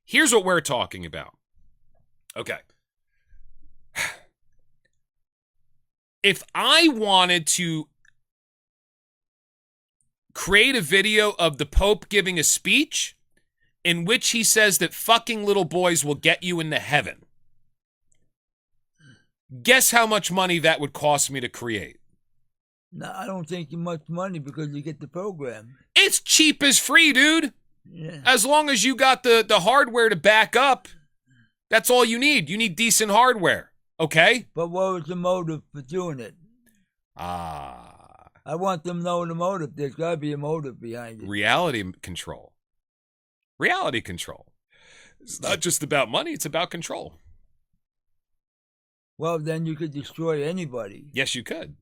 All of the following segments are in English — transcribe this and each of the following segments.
Here's what we're talking about. Okay. If I wanted to create a video of the Pope giving a speech in which he says that fucking little boys will get you into heaven, guess how much money that would cost me to create? No, I don't think you much money because you get the program. It's cheap as free, dude. Yeah. As long as you got the hardware to back up, that's all you need. You need decent hardware, okay? But what was the motive for doing it? I want them to know the motive. There's got to be a motive behind it. Reality control. Reality control. It's not just about money, it's about control. Well, then you could destroy anybody. Yes, you could.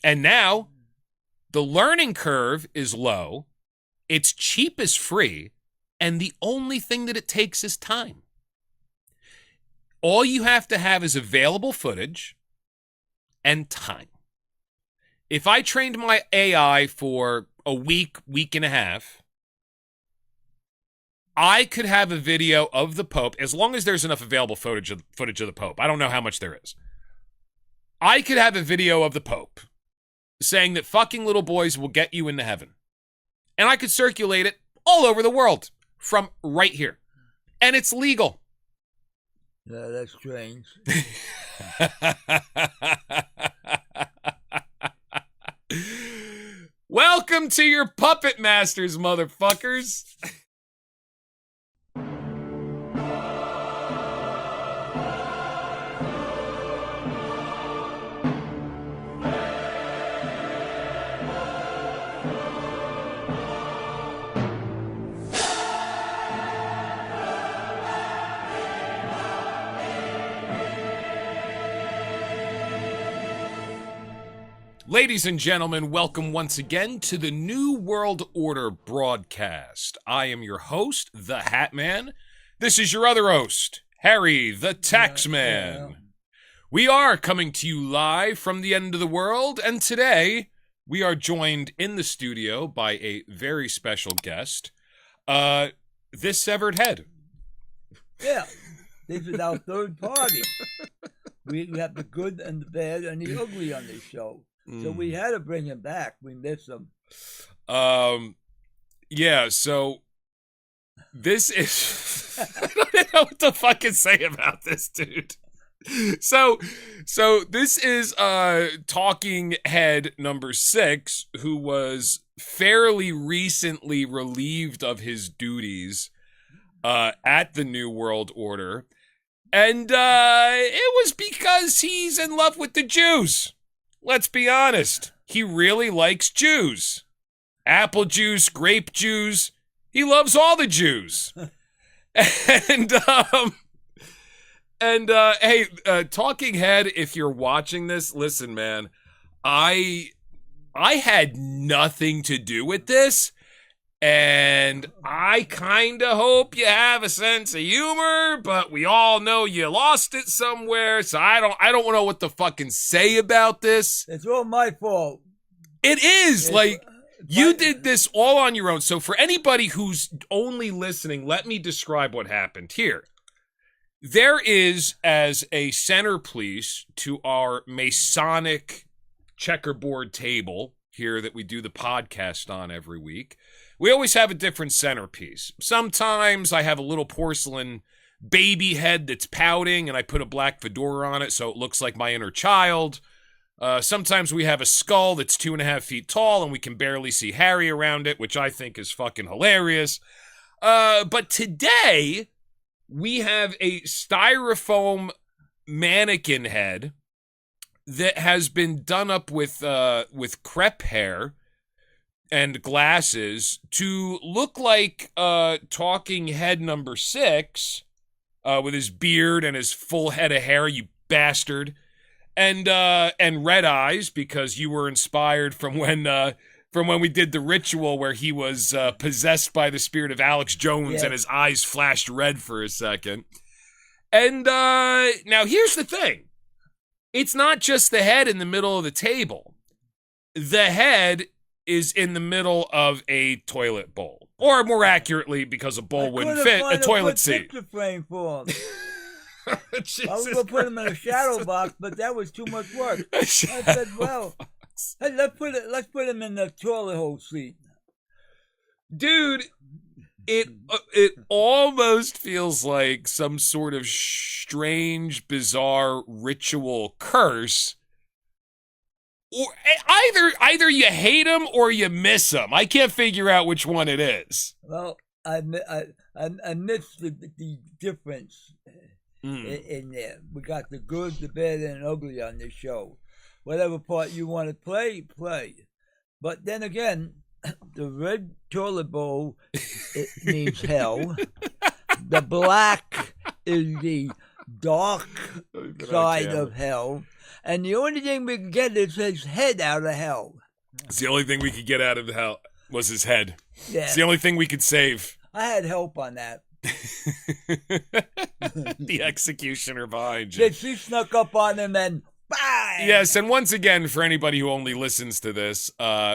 And now, the learning curve is low, it's cheap as free, and the only thing that it takes is time. All you have to have is available footage and time. If I trained my AI for a week, week and a half, I could have a video of the Pope, as long as there's enough available footage of the Pope. I don't know how much there is. I could have a video of the Pope saying that fucking little boys will get you into heaven. And I could circulate it all over the world from right here. And it's legal. Yeah, that's strange. Welcome to your puppet masters, motherfuckers. Ladies and gentlemen, welcome once again to the New World Order broadcast. I am your host, the Hat Man. This is your other host, Harry, the Taxman. We are coming to you live from the end of the world, and today we are joined in the studio by a very special guest, this severed head. Yeah, this is our third party. We have the good and the bad and the ugly on this show. So we had to bring him back. We miss him. Yeah, so this is... I don't know what to fucking say about this, dude. So this is Talking Head number 6, who was fairly recently relieved of his duties at the New World Order. And it was because he's in love with the Jews. Let's be honest. He really likes Jews. Apple juice, grape Jews. He loves all the Jews. And hey, Talking Head, if you're watching this, listen, man. I had nothing to do with this. And I kind of hope you have a sense of humor, but we all know you lost it somewhere, so I don't know what to fucking say about this. It's all my fault. It is. You did this all on your own. So for anybody who's only listening, let me describe what happened here. There is, as a centerpiece to our Masonic checkerboard table here that we do the podcast on every week, we always have a different centerpiece. Sometimes I have a little porcelain baby head that's pouting and I put a black fedora on it so it looks like my inner child. Sometimes we have a skull that's 2.5 feet tall and we can barely see Harry around it, which I think is fucking hilarious. But today we have a styrofoam mannequin head that has been done up with crepe hair and glasses to look like Talking Head number 6 with his beard and his full head of hair, you bastard, and red eyes because you were inspired from when we did the ritual where he was possessed by the spirit of Alex Jones and his eyes flashed red for a second. And now here's the thing. It's not just the head in the middle of the table. The head is in the middle of a toilet bowl. Or more accurately, because a bowl wouldn't fit, a toilet seat. Picture frame for him. I was Jesus going to put him in a shadow box, but that was too much work. I said, well, hey, let's put him in the toilet hole seat. Dude, it almost feels like some sort of strange, bizarre ritual curse. Or either you hate him or you miss him. I can't figure out which one it is. Well, I missed the difference in there. We got the good, the bad, and ugly on this show. Whatever part you want to play. But then again, the red toilet bowl, it means hell. The black is the dark side of hell. And the only thing we can get is his head out of hell. It's the only thing we could get out of hell was his head. Yeah. It's the only thing we could save. I had help on that. The executioner behind you. She snuck up on him and bang! Yes, and once again, for anybody who only listens to this,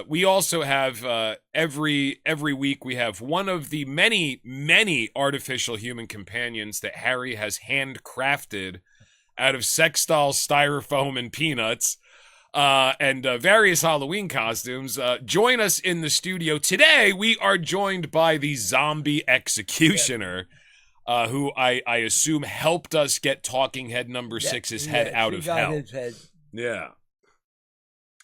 we also have every week we have one of the many artificial human companions that Harry has handcrafted out of sex dolls, styrofoam, and peanuts, and various Halloween costumes. Join us in the studio. Today, we are joined by the zombie executioner, who I assume helped us get Talking Head number 6's head out of hell. His head. Yeah.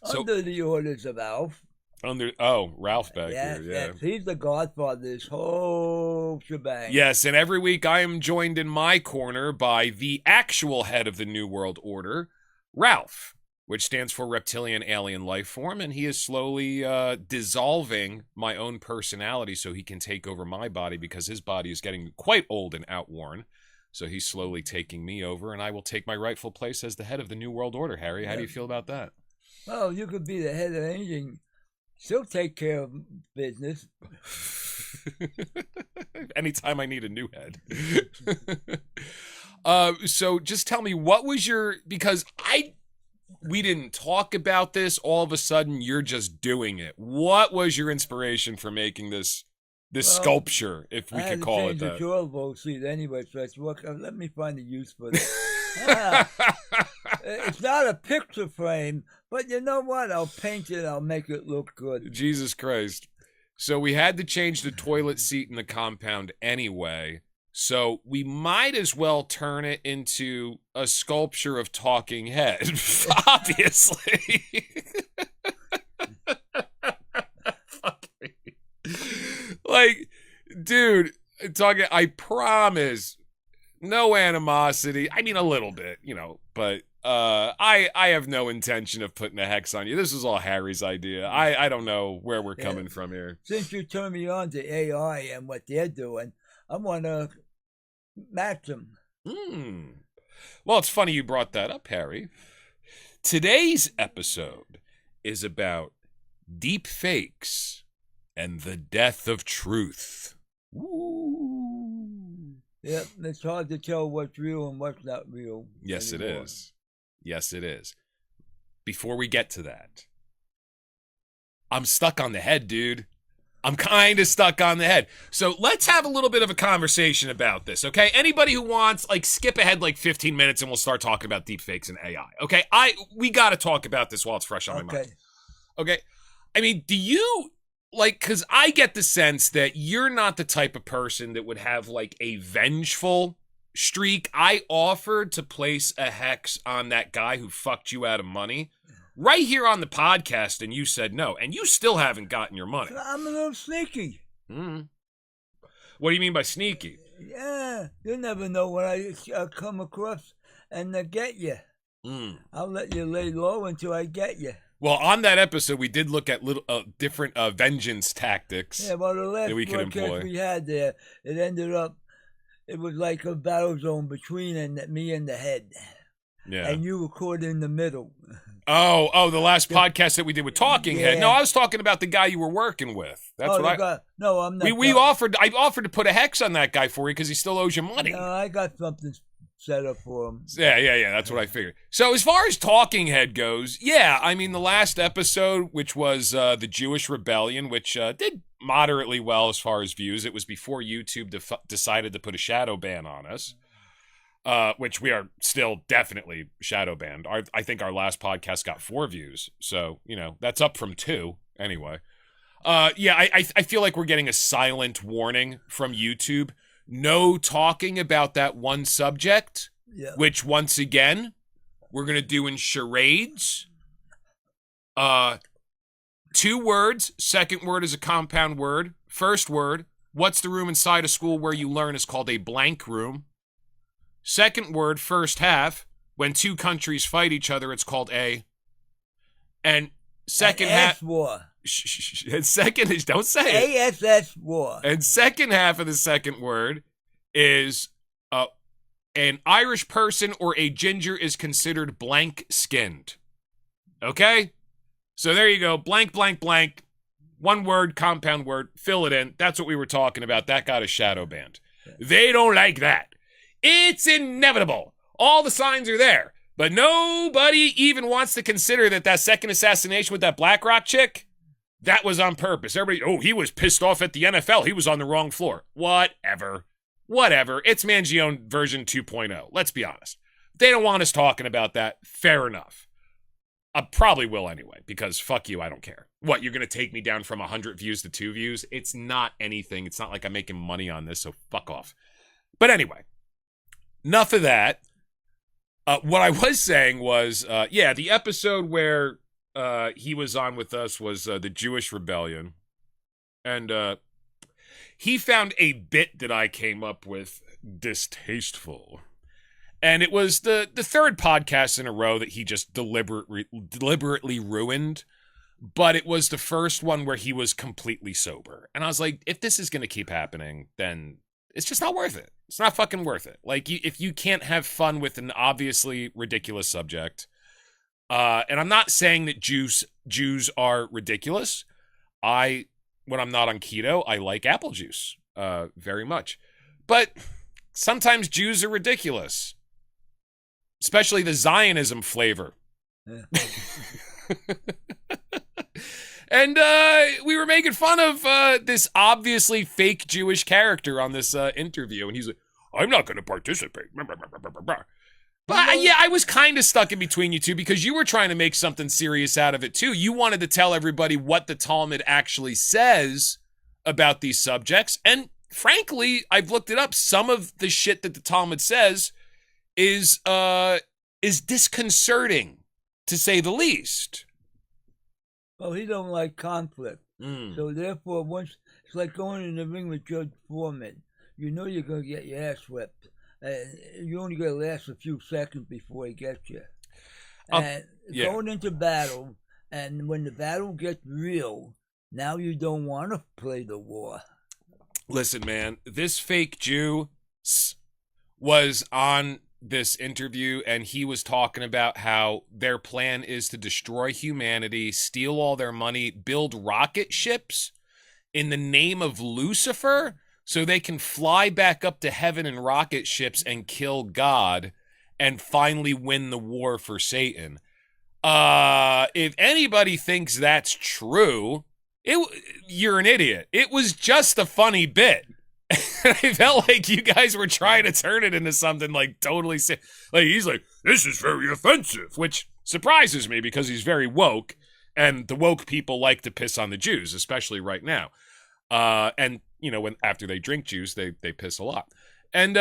Under the orders of Alf. Ralph back here. Yeah. Yes. He's the godfather of this whole shebang. Yes, and every week I am joined in my corner by the actual head of the New World Order, Ralph, which stands for Reptilian Alien Life Form, and he is slowly dissolving my own personality so he can take over my body because his body is getting quite old and outworn. So he's slowly taking me over, and I will take my rightful place as the head of the New World Order. Harry, how do you feel about that? Well, you could be the head of anything. Still take care of business. Anytime I need a new head. So just tell me, what was because we didn't talk about this, all of a sudden you're just doing it. What was your inspiration for making this sculpture, if we could call it that? I had to change the toilet bowl seat anyway, so I said, well, let me find a use for that. It's not a picture frame, but you know what? I'll paint it. I'll make it look good. Jesus Christ. So we had to change the toilet seat in the compound anyway. So we might as well turn it into a sculpture of Talking Head, obviously. Fuck me. Like, dude, I promise, no animosity. I mean, a little bit, but I have no intention of putting a hex on you. This is all Harry's idea. I don't know where we're coming from here. Since you turned me on to AI and what they're doing, I want to match them. Well, it's funny you brought that up, Harry. Today's episode is about deepfakes and the death of truth. Ooh. Yep, it's hard to tell what's real and what's not real. Yes, anymore. It is. Yes, it is. Before we get to that, I'm stuck on the head, dude. I'm kind of stuck on the head. So let's have a little bit of a conversation about this, okay? Anybody who wants, skip ahead 15 minutes and we'll start talking about deepfakes and AI, okay? We got to talk about this while it's fresh on my mind. Okay? I mean, do you, because I get the sense that you're not the type of person that would have, a vengeful streak. I offered to place a hex on that guy who fucked you out of money right here on the podcast, and you said no, and you still haven't gotten your money. I'm a little sneaky. What do you mean by sneaky? Yeah, you never know when I come across and get you. I'll let you lay low until I get you. Well, on that episode, we did look at little different vengeance tactics. Yeah, well, the last broadcast we had there, it ended up, it was like a battle zone between me and the head. Yeah. And you were caught in the middle. Oh, the last podcast that we did with Talking Head. No, I was talking about the guy you were working with. That's No, I'm not. I offered to put a hex on that guy for you because he still owes you money. No, I got something set up for him. Yeah. That's what I figured. So as far as Talking Head goes, yeah, I mean the last episode, which was the Jewish Rebellion, which did moderately well as far as views. It was before YouTube decided to put a shadow ban on us, which we are still definitely shadow banned. I think our last podcast got 4 views, so that's up from 2 anyway. I feel like we're getting a silent warning from YouTube. No talking about that one subject, which once again we're gonna do in charades. 2 words. Second word is a compound word. First word, what's the room inside a school where you learn, is called a blank room. Second word, first half, when 2 countries fight each other, it's called a. And second half. War. And second is, don't say it. ASS war. And second half of the second word is an Irish person or a ginger is considered blank skinned. Okay? So there you go. Blank, blank, blank. 1 word, compound word. Fill it in. That's what we were talking about. That got a shadow banned. They don't like that. It's inevitable. All the signs are there. But nobody even wants to consider that second assassination with that BlackRock chick, that was on purpose. Everybody, he was pissed off at the NFL. He was on the wrong floor. Whatever. It's Mangione version 2.0. Let's be honest. They don't want us talking about that. Fair enough. I probably will anyway, because fuck you, I don't care. What, you're going to take me down from 100 views to 2 views? It's not anything. It's not like I'm making money on this, so fuck off. But anyway, enough of that. What I was saying was, the episode where he was on with us was the Jewish Rebellion. And he found a bit that I came up with distasteful. And it was the 3rd podcast in a row that he just deliberately ruined. But it was the first one where he was completely sober. And I was like, if this is going to keep happening, then it's just not worth it. It's not fucking worth it. Like, if you can't have fun with an obviously ridiculous subject, and I'm not saying that Jews are ridiculous. When I'm not on keto, I like apple juice very much. But sometimes Jews are ridiculous. Especially the Zionism flavor. Yeah. And we were making fun of this obviously fake Jewish character on this interview. And he's like, I'm not going to participate. But I was kind of stuck in between you two because you were trying to make something serious out of it too. You wanted to tell everybody what the Talmud actually says about these subjects. And frankly, I've looked it up. Some of the shit that the Talmud says is disconcerting, to say the least. Well, he don't like conflict. So therefore, it's like going in the ring with Judge Foreman. You know you're going to get your ass whipped. You only got to last a few seconds before he gets you. And going into battle, and when the battle gets real, now you don't want to play the war. Listen, man, this fake Jew was on this interview, and he was talking about how their plan is to destroy humanity, steal all their money, build rocket ships in the name of Lucifer so they can fly back up to heaven in rocket ships and kill God and finally win the war for Satan. If anybody thinks that's true, you're an idiot. It was just a funny bit. I felt like you guys were trying to turn it into something like totally like he's like, this is very offensive, which surprises me because he's very woke, and the woke people like to piss on the Jews, especially right now. And when after they drink juice, they piss a lot. And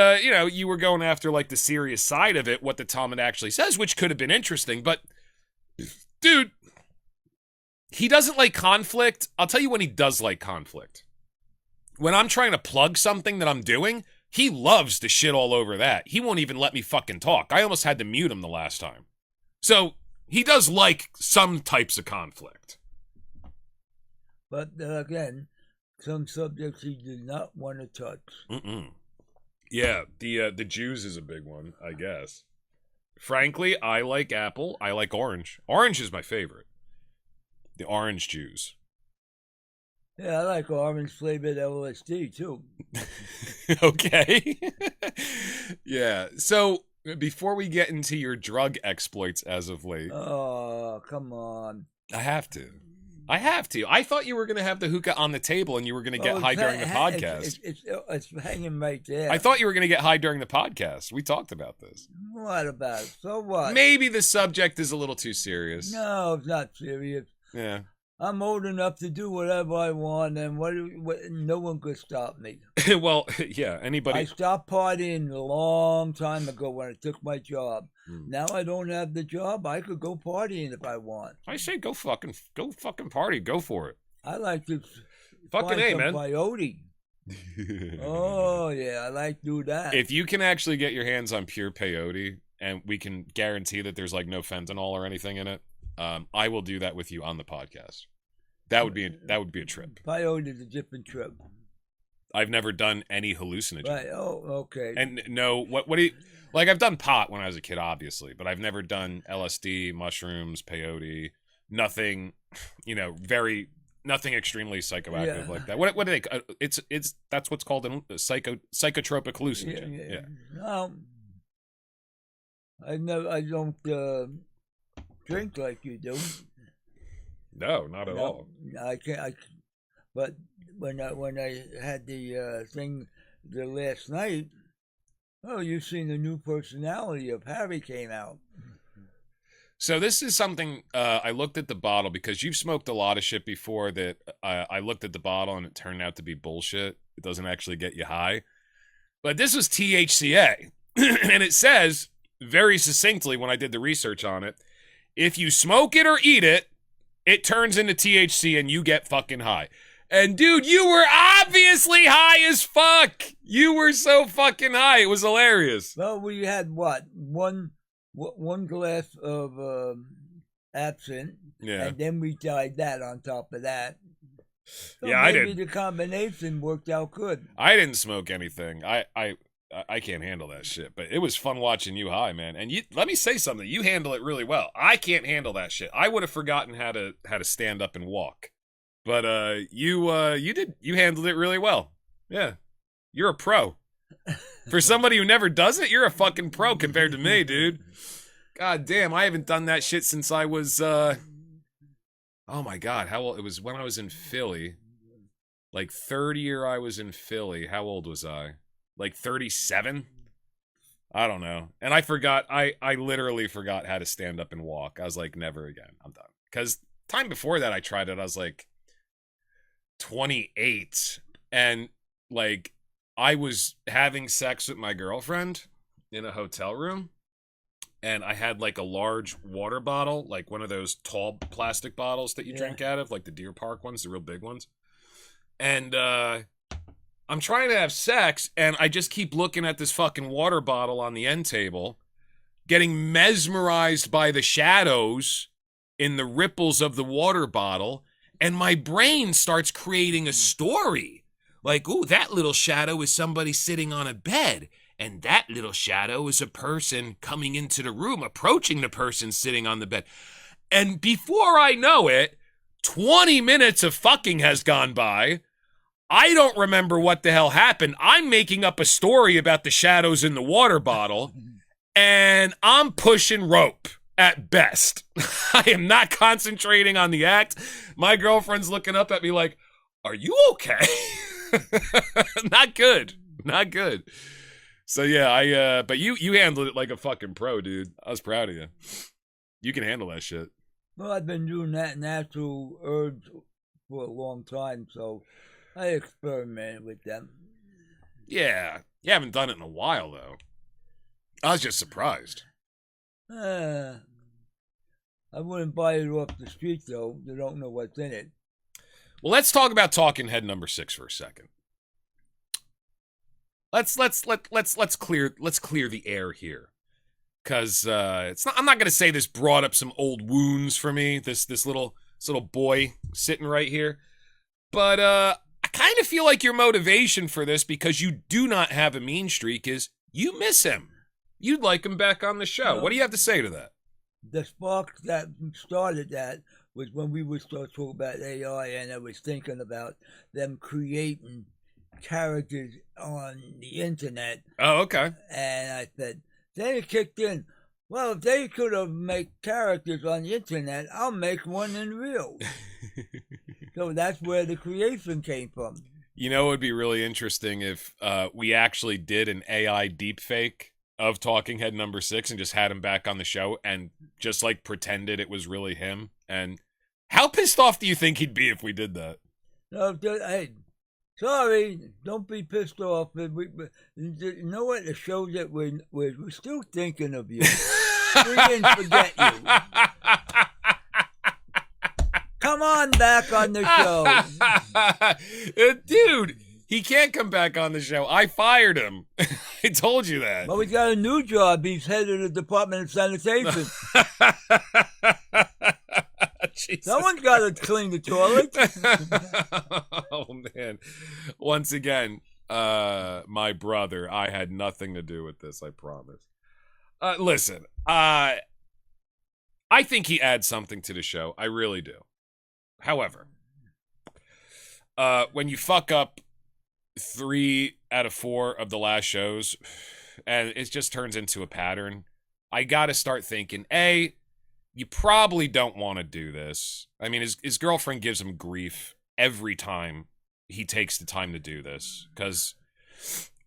you were going after like the serious side of it, what the Talmud actually says, which could have been interesting, but dude, he doesn't like conflict. I'll tell you when he does like conflict. When I'm trying to plug something that I'm doing, he loves to shit all over that. He won't even let me fucking talk. I almost had to mute him the last time. So he does like some types of conflict. But again, some subjects he did not want to touch. Yeah, the Jews is a big one, I guess. Frankly, I like apple. I like orange. Orange is my favorite. The orange Jews. Yeah, I like orange flavored LSD too. Okay. Yeah. So before we get into your drug exploits as of late. Oh, come on. I have to. I have to. I thought you were going to have the hookah on the table and you were going to get high during the podcast. It's hanging right there. I thought you were going to get high during the podcast. We talked about this. What about it? So what? Maybe the subject is a little too serious. No, it's not serious. Yeah. I'm old enough to do whatever I want, and no one could stop me. Well, yeah, anybody. I stopped partying a long time ago when I took my job. Now I don't have the job. I could go partying if I want. I say go fucking party. Go for it. I like to fucking find some man. peyote. Oh yeah, I like to do that. If you can actually get your hands on pure peyote, and we can guarantee that there's like no fentanyl or anything in it, I will do that with you on the podcast. That would be a trip. Peyote is a different trip. I've never done any hallucinogen. Right. Oh, okay. And no, what do you like? I've done pot when I was a kid, obviously, but I've never done LSD, mushrooms, peyote, nothing. Nothing extremely psychoactive like that. What do they? It's that's what's called a psychotropic hallucinogen. Yeah. No, I don't drink like you do. No, not at all. I can't. But when I had the thing the last night, you've seen the new personality of Harry came out. So this is something I looked at the bottle because you've smoked a lot of shit before that I looked at the bottle and it turned out to be bullshit. It doesn't actually get you high. But this was THCA. And it says very succinctly when I did the research on it, if you smoke it or eat it, it turns into THC and you get fucking high. And dude, you were obviously high as fuck. You were so fucking high. It was hilarious. Well, we had what? One glass of absinthe. Yeah. And then we tried that on top of that. So yeah, I did. Maybe the combination worked out good. I didn't smoke anything. I can't handle that shit, but it was fun watching you high, man. And let me say something. You handle it really well. I can't handle that shit. I would have forgotten how to stand up and walk. But you handled it really well. Yeah. You're a pro. For somebody who never does it, you're a fucking pro compared to me, dude. God damn, I haven't done that shit since I was oh my god, how old? It was when I was in Philly. Like third year I was in Philly. How old was I? Like 37? I don't know. And I forgot, I literally forgot how to stand up and walk. I was like, never again. I'm done. Because time before that I tried it, I was like 28. And like, I was having sex with my girlfriend in a hotel room. And I had like a large water bottle, like one of those tall plastic bottles that you drink out of, like the Deer Park ones, the real big ones. And, I'm trying to have sex, and I just keep looking at this fucking water bottle on the end table, getting mesmerized by the shadows in the ripples of the water bottle, and my brain starts creating a story. Like, ooh, that little shadow is somebody sitting on a bed, and that little shadow is a person coming into the room, approaching the person sitting on the bed. And before I know it, 20 minutes of fucking has gone by. I don't remember what the hell happened. I'm making up a story about the shadows in the water bottle, and I'm pushing rope at best. I am not concentrating on the act. My girlfriend's looking up at me like, are you okay? Not good. Not good. So yeah, but you handled it like a fucking pro, dude. I was proud of you. You can handle that shit. Well, I've been doing that natural herbs for a long time, so I experimented with them. Yeah. You haven't done it in a while, though. I was just surprised. I wouldn't buy it off the street, though. They don't know what's in it. Well, let's talk about Talking Head number 6 for a second. Let's clear the air here. Cause I'm not gonna say this brought up some old wounds for me, this little boy sitting right here. But I kind of feel like your motivation for this, because you do not have a mean streak, is you miss him. You'd like him back on the show. What do you have to say to that? The spark that started that was when we would start talking about AI, and I was thinking about them creating characters on the internet. Oh, okay. And I said, then it kicked in. Well, if they could have made characters on the internet, I'll make one in real. So that's where the creation came from. You know, it would be really interesting if we actually did an AI deepfake of Talking Head number 6 and just had him back on the show and just like pretended it was really him. And how pissed off do you think he'd be if we did that? No, hey, sorry, don't be pissed off. You know what? The show that we're still thinking of you. We didn't forget you. Come on back on the show. Dude, he can't come back on the show. I fired him. I told you that. Well, he's got a new job. He's head of the Department of Sanitation. Someone's got to clean the toilet. Oh, man. Once again, my brother, I had nothing to do with this, I promise. Listen, I think he adds something to the show. I really do. However, when you fuck up 3 out of 4 of the last shows, and it just turns into a pattern, I gotta start thinking, A, you probably don't want to do this. I mean, his girlfriend gives him grief every time he takes the time to do this, because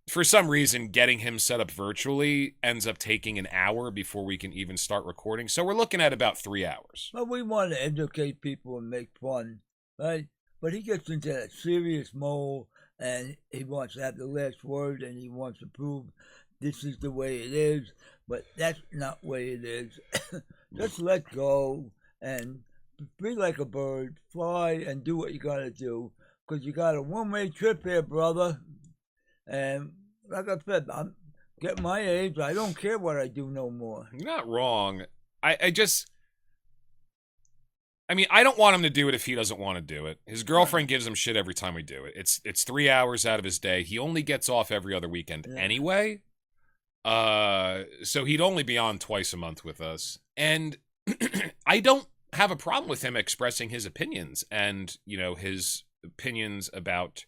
for some reason, getting him set up virtually ends up taking an hour before we can even start recording. So we're looking at about 3 hours. Well, we want to educate people and make fun, right? But he gets into that serious mode, and he wants to have the last word, and he wants to prove this is the way it is. But that's not the way it is. Just let go and be like a bird, fly, and do what you got to do. Because you got a one-way trip here, brother. And like I said, I'm getting my age. I don't care what I do no more. You're not wrong. I mean, I don't want him to do it if he doesn't want to do it. His girlfriend gives him shit every time we do it. It's 3 hours out of his day. He only gets off every other weekend anyway. So he'd only be on twice a month with us. And I don't have a problem with him expressing his opinions and, you know, his opinions about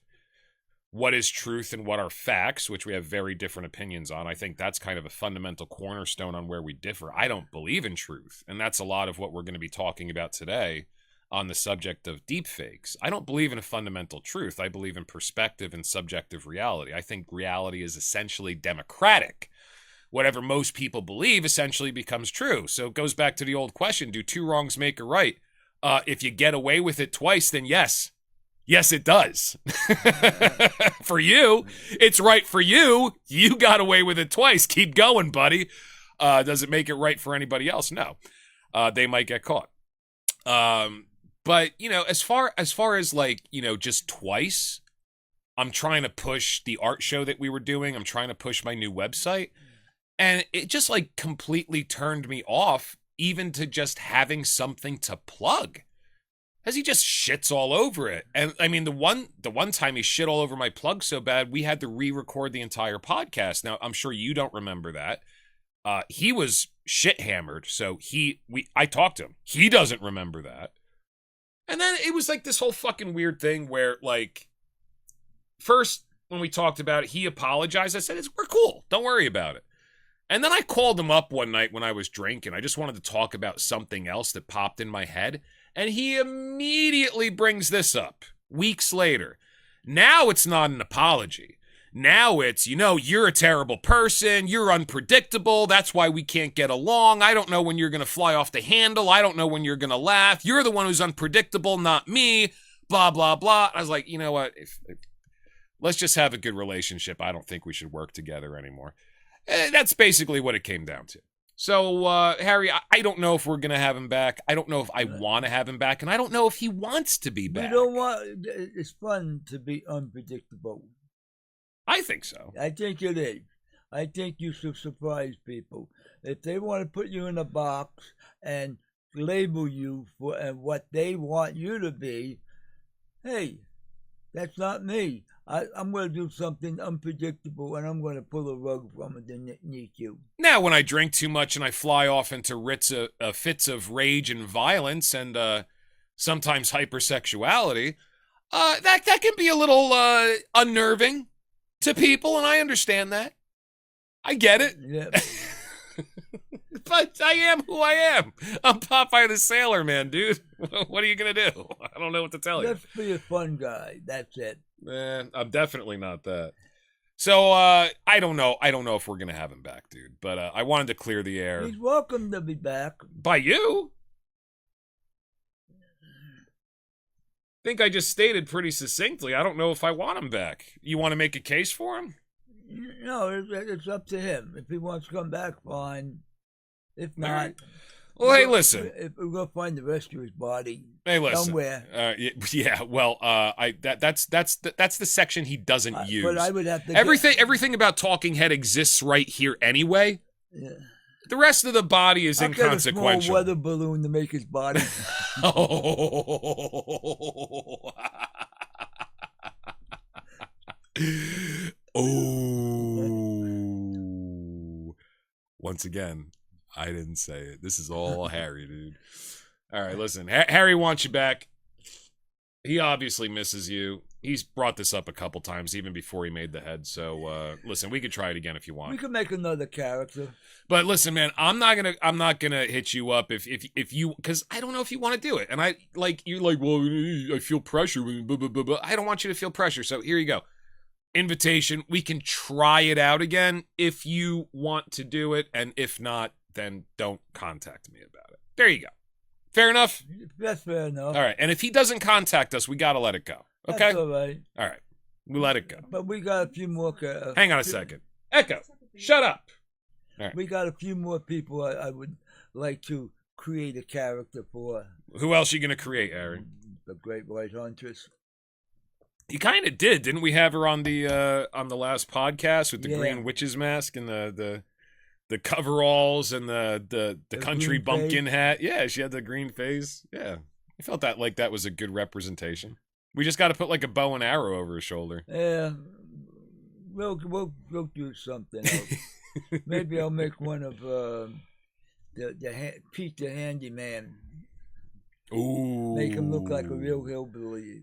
what is truth and what are facts, which we have very different opinions on. I think that's kind of a fundamental cornerstone on where we differ. I don't believe in truth, and that's a lot of what we're going to be talking about today on the subject of deepfakes. I don't believe in a fundamental truth. I believe in perspective and subjective reality. I think reality is essentially democratic. Whatever most people believe essentially becomes true. So it goes back to the old question, do 2 wrongs make a right? If you get away with it twice, then yes. Yes, it does. For you, it's right for you. You got away with it twice. Keep going, buddy. Does it make it right for anybody else? No. They might get caught. But, you know, as far as like, you know, just twice, I'm trying to push the art show that we were doing. I'm trying to push my new website. And it just like completely turned me off even to just having something to plug. As he just shits all over it. And I mean, the one time he shit all over my plug so bad, we had to re-record the entire podcast. Now, I'm sure you don't remember that. He was shit hammered, so I talked to him. He doesn't remember that. And then it was like this whole fucking weird thing where, like, first, when we talked about it, he apologized. I said, we're cool. Don't worry about it. And then I called him up one night when I was drinking. I just wanted to talk about something else that popped in my head. And he immediately brings this up weeks later. Now it's not an apology. Now it's, you know, you're a terrible person. You're unpredictable. That's why we can't get along. I don't know when you're going to fly off the handle. I don't know when you're going to laugh. You're the one who's unpredictable, not me. Blah, blah, blah. I was like, you know what? Let's just have a good relationship. I don't think we should work together anymore. That's basically what it came down to. So, Harry, I don't know if we're going to have him back. I don't know if I want to have him back, and I don't know if he wants to be back. We don't want. It's fun to be unpredictable. I think so. I think it is. I think you should surprise people. If they want to put you in a box and label you for what they want you to be, hey, that's not me. I'm going to do something unpredictable, and I'm going to pull a rug from underneath you. Now, when I drink too much and I fly off into fits of rage and violence and sometimes hypersexuality, that can be a little unnerving to people, and I understand that. I get it. Yeah. But I am who I am. I'm Popeye the Sailor Man, dude. What are you gonna do? I don't know what to tell you. Just be a fun guy. That's it. I'm definitely not that. So I don't know. I don't know if we're gonna have him back, dude. But I wanted to clear the air. He's welcome to be back. By you? I think I just stated pretty succinctly. I don't know if I want him back. You want to make a case for him? No, it's up to him. If he wants to come back, fine. If not, right. Well, hey, listen. If we're gonna find the rest of his body, hey, listen. Somewhere. Yeah. Well, that's the section he doesn't use. But I would have to everything about Talking Head exists right here anyway. Yeah. The rest of the body is inconsequential. Get a small weather balloon to make his body. Oh. Once again, I didn't say it. This is all Harry, dude. All right, listen. Harry wants you back. He obviously misses you. He's brought this up a couple times, even before he made the head. So, listen, we could try it again if you want. We could make another character. But listen, man, I'm not gonna hit you up if you, because I don't know if you want to do it. And you're like, well, I feel pressure. Blah, blah, blah, blah. I don't want you to feel pressure. So here you go. Invitation. We can try it out again if you want to do it, and if not, then don't contact me about it. There you go. Fair enough? That's fair enough. All right. And if he doesn't contact us, we got to let it go. Okay? That's all right. All right. We let it go. But we got a few more... Hang on a second. Echo, shut up. All right. We got a few more people I would like to create a character for. Who else are you going to create, Aaron? The Great White Huntress. You kind of did. Didn't we have her on the last podcast with the green witch's mask and the coveralls and the country bumpkin hat? Yeah, she had the green face. Yeah. I felt that was a good representation. We just got to put like a bow and arrow over his shoulder. Yeah. We'll do something else. Maybe I'll make one of Pete the Handyman. Ooh. Make him look like a real hillbilly.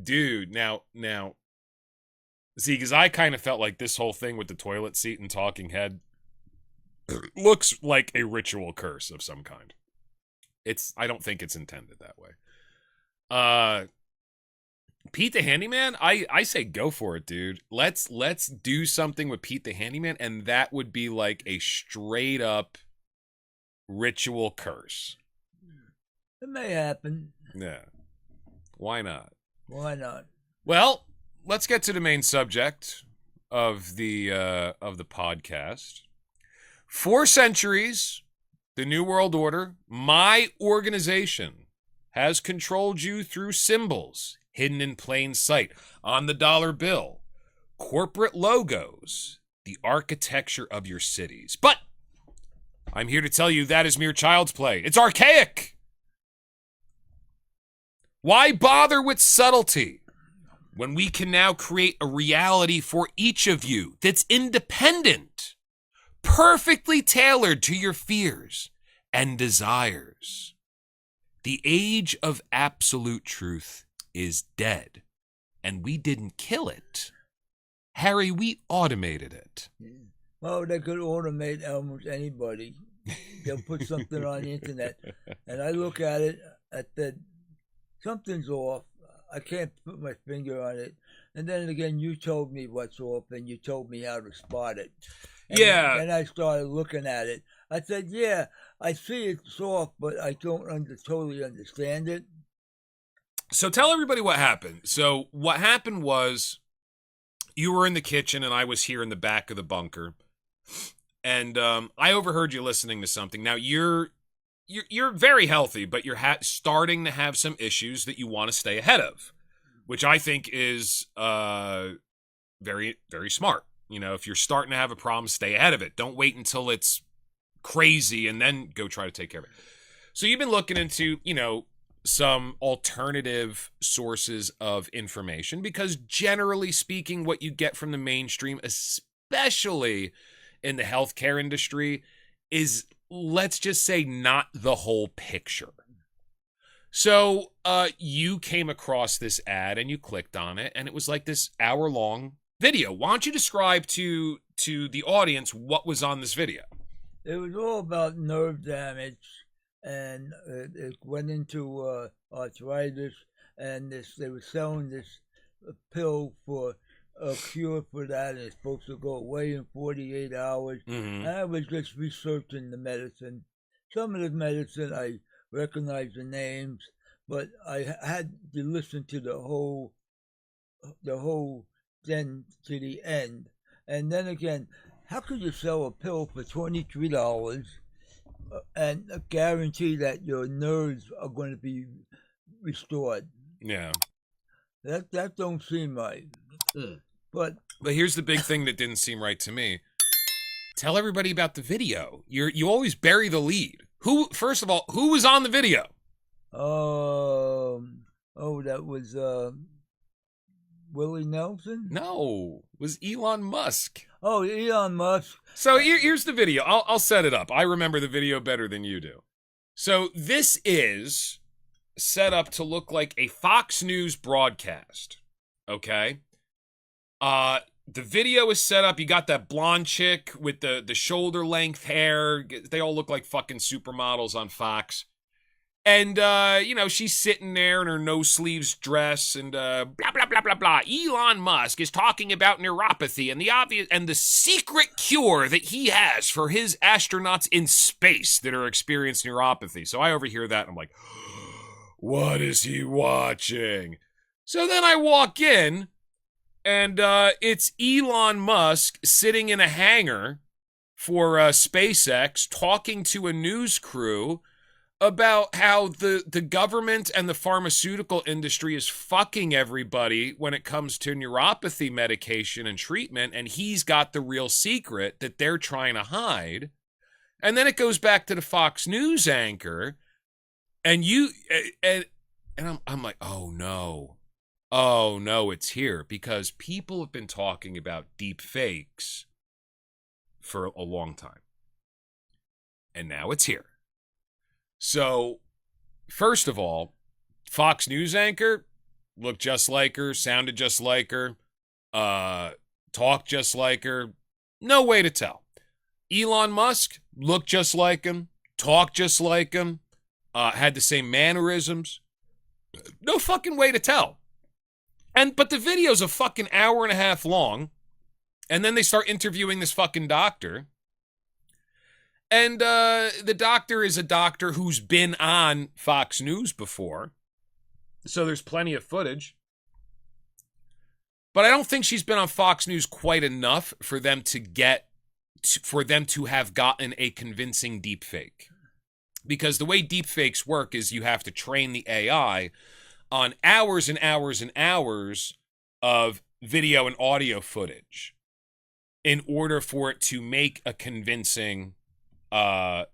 Dude, now, see, because I kind of felt like this whole thing with the toilet seat and Talking Head looks like a ritual curse of some kind. I don't think it's intended that way. Pete the Handyman, I say go for it, dude. Let's do something with Pete the Handyman, and that would be like a straight up ritual curse. It may happen. Yeah. Why not? Why not? Well, let's get to the main subject of the podcast. 4 centuries, the New World Order, my organization, has controlled you through symbols hidden in plain sight on the dollar bill, corporate logos, the architecture of your cities. But I'm here to tell you that is mere child's play. It's archaic. Why bother with subtlety when we can now create a reality for each of you that's independent, perfectly tailored to your fears and desires? The age of absolute truth is dead, and we didn't kill it. Harry, we automated it. Well, they could automate almost anybody. They'll put something on the internet, and I look at it, something's off. I can't put my finger on it. And then again, you told me what's off, and you told me how to spot it. And then I started looking at it. I said, yeah, I see it's off, but I don't totally understand it. So tell everybody what happened. So what happened was you were in the kitchen, and I was here in the back of the bunker. And I overheard you listening to something. Now, you're very healthy, but you're starting to have some issues that you want to stay ahead of, which I think is very, very smart. You know, if you're starting to have a problem, stay ahead of it. Don't wait until it's crazy and then go try to take care of it. So you've been looking into, some alternative sources of information, because generally speaking, what you get from the mainstream, especially in the healthcare industry, is, let's just say, not the whole picture. So you came across this ad and you clicked on it, and it was like this hour-long video. Why don't you describe to the audience what was on this video? it was all about nerve damage, and it went into arthritis, and they were selling this pill for a cure for that, and it's supposed to go away in 48 hours. Mm-hmm. And I was just researching the medicine. Some of the medicine I recognize the names, but I had to listen to the whole thing to the end. And then again, how could you sell a pill for $23 and guarantee that your nerves are going to be restored? Yeah. That don't seem right. But here's the big thing that didn't seem right to me. Tell everybody about the video. You always bury the lead. First of all, who was on the video? That was Willie Nelson? No, it was Elon Musk. Oh, Elon Musk. So here's the video. I'll set it up. I remember the video better than you do. So this is set up to look like a Fox News broadcast. Okay? The video is set up. You got that blonde chick with the shoulder length hair. They all look like fucking supermodels on Fox. And, she's sitting there in her no-sleeves dress and, blah, blah, blah, blah, blah. Elon Musk is talking about neuropathy and the secret cure that he has for his astronauts in space that are experiencing neuropathy. So I overhear that and I'm like, what is he watching? So then I walk in and, it's Elon Musk sitting in a hangar for, SpaceX talking to a news crew about how the government and the pharmaceutical industry is fucking everybody when it comes to neuropathy medication and treatment, and he's got the real secret that they're trying to hide. And then it goes back to the Fox News anchor, and I'm like, oh no, it's here, because people have been talking about deepfakes for a long time, and now it's here. So, first of all, Fox News anchor looked just like her, sounded just like her, talked just like her. No way to tell. Elon Musk looked just like him, talked just like him, had the same mannerisms. No fucking way to tell. But the video's a fucking hour and a half long, and then they start interviewing this fucking doctor. And the doctor is a doctor who's been on Fox News before. So there's plenty of footage. But I don't think she's been on Fox News quite enough for them to have gotten a convincing deepfake. Because the way deepfakes work is you have to train the AI on hours and hours and hours of video and audio footage in order for it to make a convincing AI,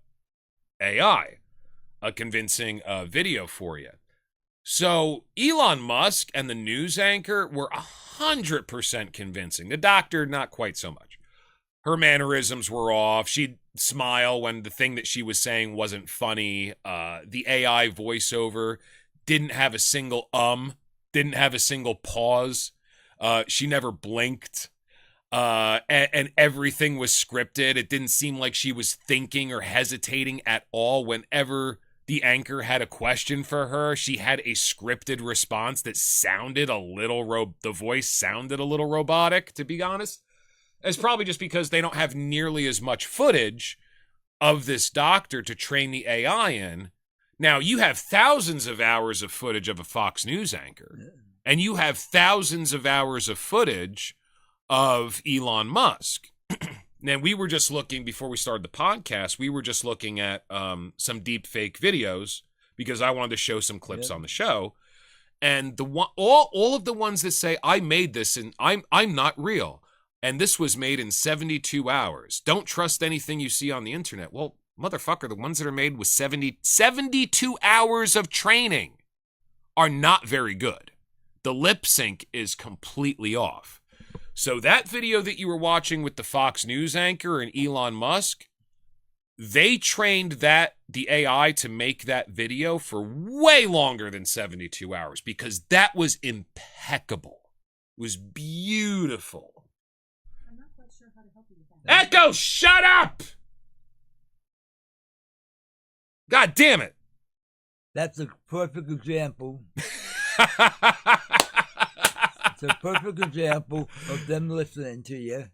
a convincing video for you. So Elon Musk and the news anchor were 100% convincing. The doctor, not quite so much. Her mannerisms were off. She'd smile when the thing that she was saying wasn't funny. The AI voiceover didn't have a single didn't have a single pause. She never blinked. And everything was scripted. It didn't seem like she was thinking or hesitating at all. Whenever the anchor had a question for her, she had a scripted response that sounded the voice sounded a little robotic, to be honest. It's probably just because they don't have nearly as much footage of this doctor to train the AI in. Now, you have thousands of hours of footage of a Fox News anchor, and you have thousands of hours of footage of Elon Musk. Now, we were just looking, before we started the podcast, we were just looking at some deepfake videos because I wanted to show some clips on the show. And all of the ones that say, I made this and I'm not real. And this was made in 72 hours. Don't trust anything you see on the internet. Well, motherfucker, the ones that are made with 72 hours of training are not very good. The lip sync is completely off. So that video that you were watching with the Fox News anchor and Elon Musk, they trained the AI to make that video for way longer than 72 hours because that was impeccable. It was beautiful. I'm not quite sure how to help you with that. Echo, shut up! God damn it. That's a perfect example. It's a perfect example of them listening to you.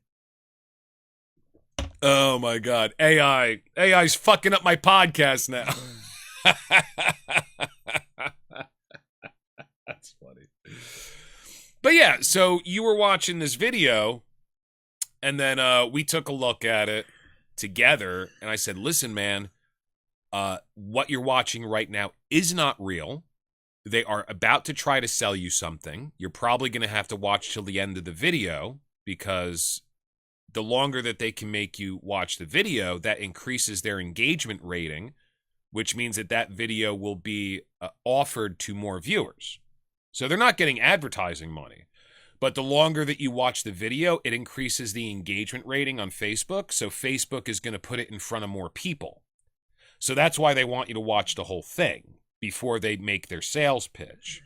Oh my God. AI's fucking up my podcast now. That's funny. But yeah, so you were watching this video, and then we took a look at it together, and I said, listen, man, what you're watching right now is not real. They are about to try to sell you something. You're probably going to have to watch till the end of the video, because the longer that they can make you watch the video, that increases their engagement rating, which means that that video will be offered to more viewers. So they're not getting advertising money. But the longer that you watch the video, it increases the engagement rating on Facebook. So Facebook is going to put it in front of more people. So that's why they want you to watch the whole thing before they make their sales pitch.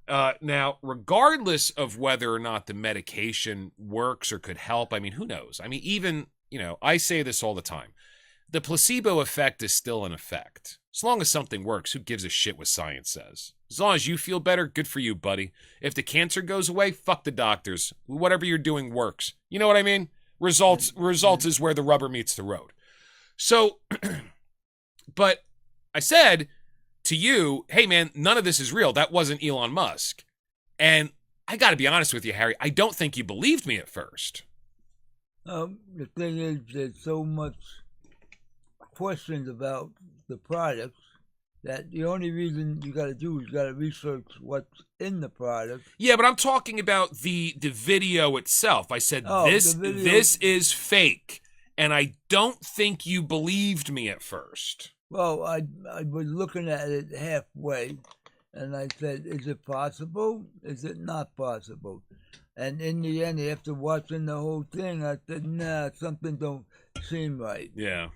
Now, regardless of whether or not the medication works or could help, I mean, who knows? I mean, even, I say this all the time. The placebo effect is still an effect. As long as something works, who gives a shit what science says? As long as you feel better, good for you, buddy. If the cancer goes away, fuck the doctors. Whatever you're doing works. You know what I mean? Results is where the rubber meets the road. So, but I said to you, hey man, none of this is real. That wasn't Elon Musk. And I got to be honest with you, Harry, I don't think you believed me at first. The thing is, there's so much questions about the products that the only reason you got to do is you got to research what's in the product. Yeah, but I'm talking about the video itself. I said, this is fake. And I don't think you believed me at first. Well, I was looking at it halfway, and I said, is it possible? Is it not possible? And in the end, after watching the whole thing, I said, nah, something don't seem right. Yeah.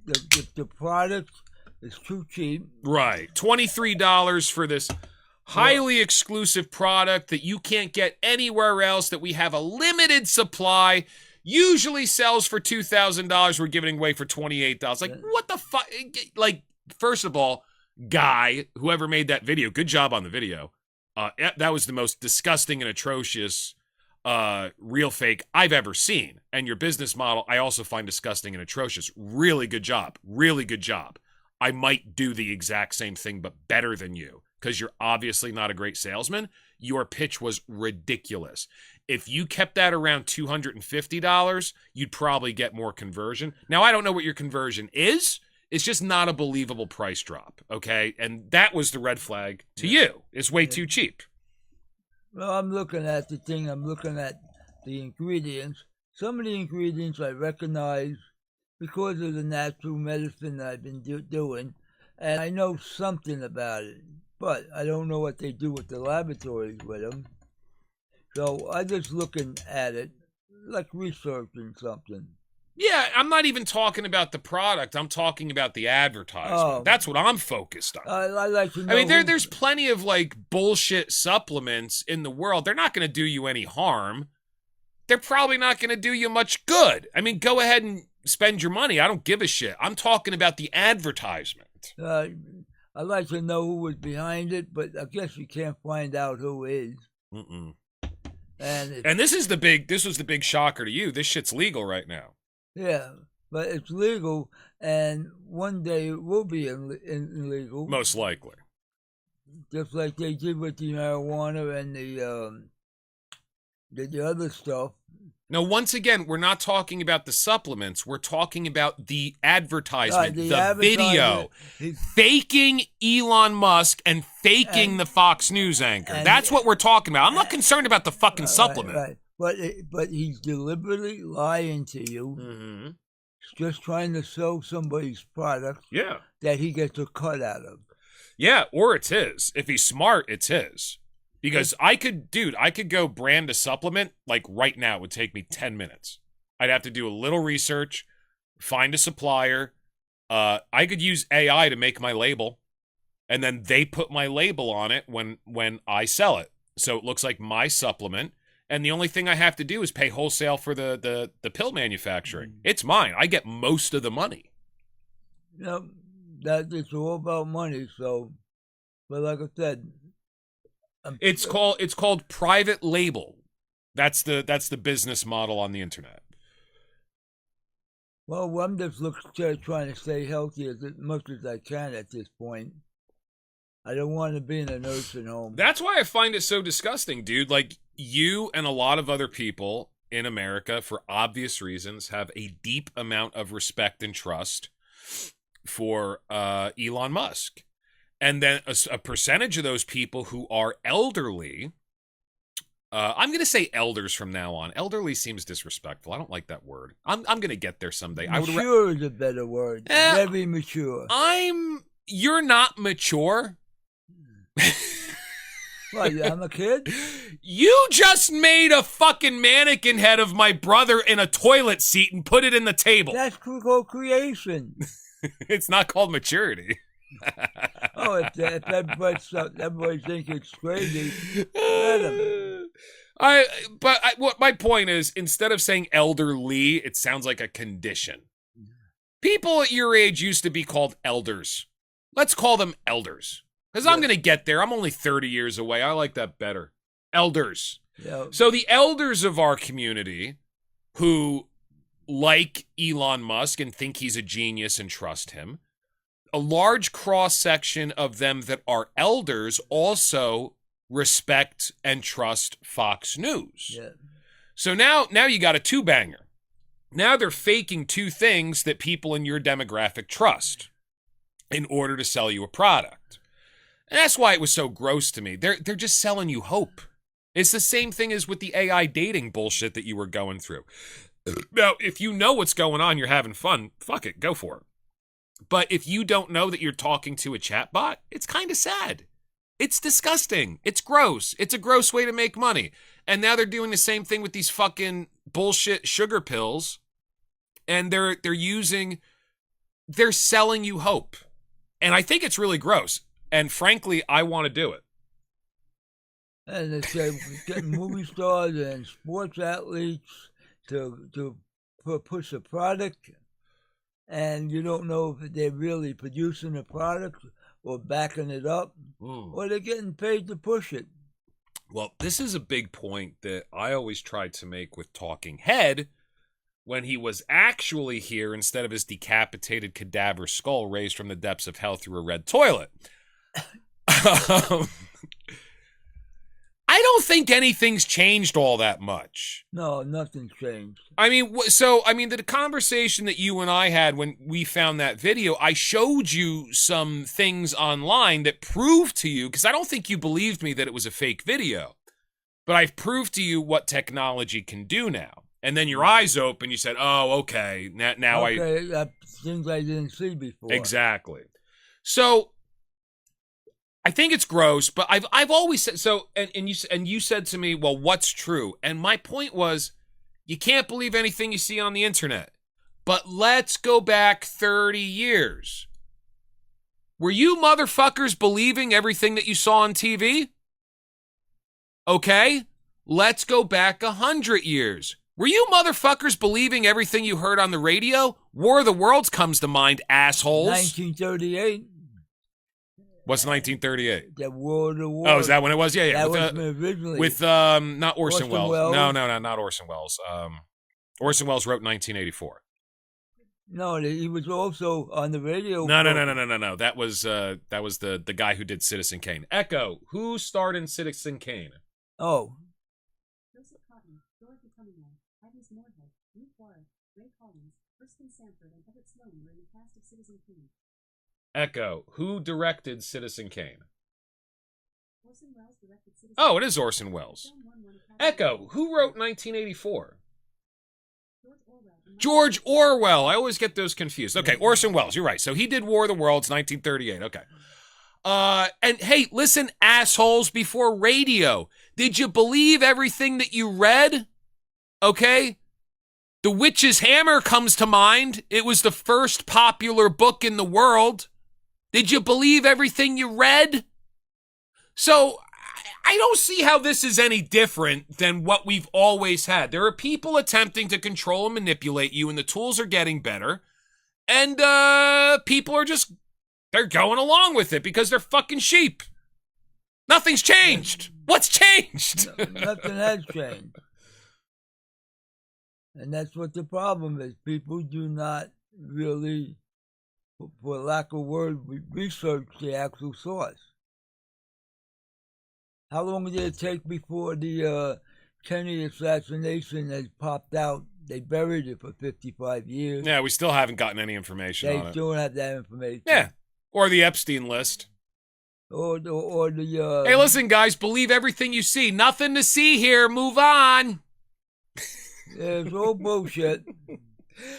The product is too cheap. Right. $23 for this highly exclusive product that you can't get anywhere else, that we have a limited supply. Usually sells for $2,000. We're giving away for $28. Like, what the fuck? Like, first of all, guy, whoever made that video, good job on the video. That was the most disgusting and atrocious real fake I've ever seen. And your business model, I also find disgusting and atrocious. Really good job. Really good job. I might do the exact same thing, but better than you, because you're obviously not a great salesman. Your pitch was ridiculous. If you kept that around $250, you'd probably get more conversion. Now, I don't know what your conversion is. It's just not a believable price drop, okay? And that was the red flag to you. It's way too cheap. Well, I'm looking at the thing. I'm looking at the ingredients. Some of the ingredients I recognize because of the natural medicine that I've been doing, and I know something about it, but I don't know what they do with the laboratories with them. So I'm just looking at it, like researching something. Yeah, I'm not even talking about the product. I'm talking about the advertisement. Oh. That's what I'm focused on. I like to know. I mean, there's plenty of, like, bullshit supplements in the world. They're not going to do you any harm. They're probably not going to do you much good. I mean, go ahead and spend your money. I don't give a shit. I'm talking about the advertisement. I like to know who was behind it, but I guess you can't find out who is. Mm-mm. And this was the big shocker to you. This shit's legal right now. Yeah, but it's legal, and one day it will be illegal. Most likely. Just like they did with the marijuana and the other stuff. Now, once again, we're not talking about the supplements. We're talking about the advertisement, the video. Faking Elon Musk and faking the Fox News anchor. That's what we're talking about. I'm not concerned about the fucking supplement. Right. But he's deliberately lying to you. Mm-hmm. Just trying to sell somebody's product that he gets a cut out of. Yeah, or it's his. If he's smart, it's his. Because I could go brand a supplement, like right now, it would take me 10 minutes. I'd have to do a little research, find a supplier. I could use AI to make my label, and then they put my label on it when I sell it. So it looks like my supplement, and the only thing I have to do is pay wholesale for the pill manufacturing. It's mine. I get most of the money. Now, that it's all about money. So, but like I said, it's called private label. That's the business model on the internet. Well, I'm just trying to stay healthy as much as I can at this point. I don't want to be in a nursing home. That's why I find it so disgusting, dude. Like, you and a lot of other people in America, for obvious reasons, have a deep amount of respect and trust for Elon Musk. And then a percentage of those people who are elderly, I'm going to say elders from now on. Elderly seems disrespectful. I don't like that word. I'm going to get there someday. Mature is a better word. Very mature. You're not mature. What, I'm a kid? You just made a fucking mannequin head of my brother in a toilet seat and put it in the table. That's called creation. It's not called maturity. Oh, if everybody thinks it's crazy, let them. What my point is, instead of saying elderly, it sounds like a condition. People at your age used to be called elders. Let's call them elders. Because I'm going to get there. I'm only 30 years away. I like that better. Elders. Yeah. So the elders of our community who like Elon Musk and think he's a genius and trust him, a large cross-section of them that are elders also respect and trust Fox News. Yeah. So now you got a two-banger. Now they're faking two things that people in your demographic trust in order to sell you a product. And that's why it was so gross to me. They're just selling you hope. It's the same thing as with the AI dating bullshit that you were going through. Now, if you know what's going on, you're having fun, fuck it, go for it. But if you don't know that you're talking to a chatbot, it's kind of sad. It's disgusting. It's gross. It's a gross way to make money. And now they're doing the same thing with these fucking bullshit sugar pills. And they're selling you hope. And I think it's really gross. And frankly, I want to do it. And it's getting movie stars and sports athletes to push a product, and you don't know if they're really producing a product or backing it up, or they're getting paid to push it. Well, this is a big point that I always tried to make with Talking Head when he was actually here instead of his decapitated cadaver skull raised from the depths of hell through a red toilet. I don't think anything's changed all that much. No, nothing's changed. I mean, the conversation that you and I had when we found that video, I showed you some things online that proved to you, because I don't think you believed me that it was a fake video, but I've proved to you what technology can do now. And then your eyes open, you said, oh, okay, now things I didn't see before. Exactly. So I think it's gross, but I've always said so. And you said to me, well, what's true? And my point was, you can't believe anything you see on the internet. But let's go back 30 years. Were you motherfuckers believing everything that you saw on TV? Okay, let's go back 100 years. Were you motherfuckers believing everything you heard on the radio? War of the Worlds comes to mind, assholes. 1938. What's 1938? The War of the Worlds. Oh, is that when it was? Yeah. That was originally. With not Orson Welles. Welles. No, not Orson Welles. Orson Welles wrote 1984. No, he was also on the radio. No. That was the guy who did Citizen Kane. Echo, who starred in Citizen Kane? Oh. Joseph Cotton, Dorothy Cunningham, Agnes Moorehead, Ruth Warren, Ray Collins, Kristen Sanford, and Everett Sloan were in the cast of Citizen Kane. Echo, who directed Citizen Kane? Orson Welles directed Citizen Oh, it is Orson Welles. Echo, who wrote 1984? George Orwell. I always get those confused. Okay, Orson Welles, you're right. So he did War of the Worlds, 1938. Okay. And hey, listen, assholes, before radio, did you believe everything that you read? Okay. The Witch's Hammer comes to mind. It was the first popular book in the world. Did you believe everything you read? So I don't see how this is any different than what we've always had. There are people attempting to control and manipulate you, and the tools are getting better. And people are just They're going along with it because they're fucking sheep. Nothing's changed. What's changed? Nothing has changed. And that's what the problem is. People do not really, for lack of word, research the actual source. How long did it take before the Kennedy assassination has popped out? They buried it for 55 years. Yeah, we still haven't gotten any information on it. They still have that information. Yeah, or the Epstein list. Or the Hey, listen, guys, believe everything you see. Nothing to see here. Move on. Yeah, it's all bullshit.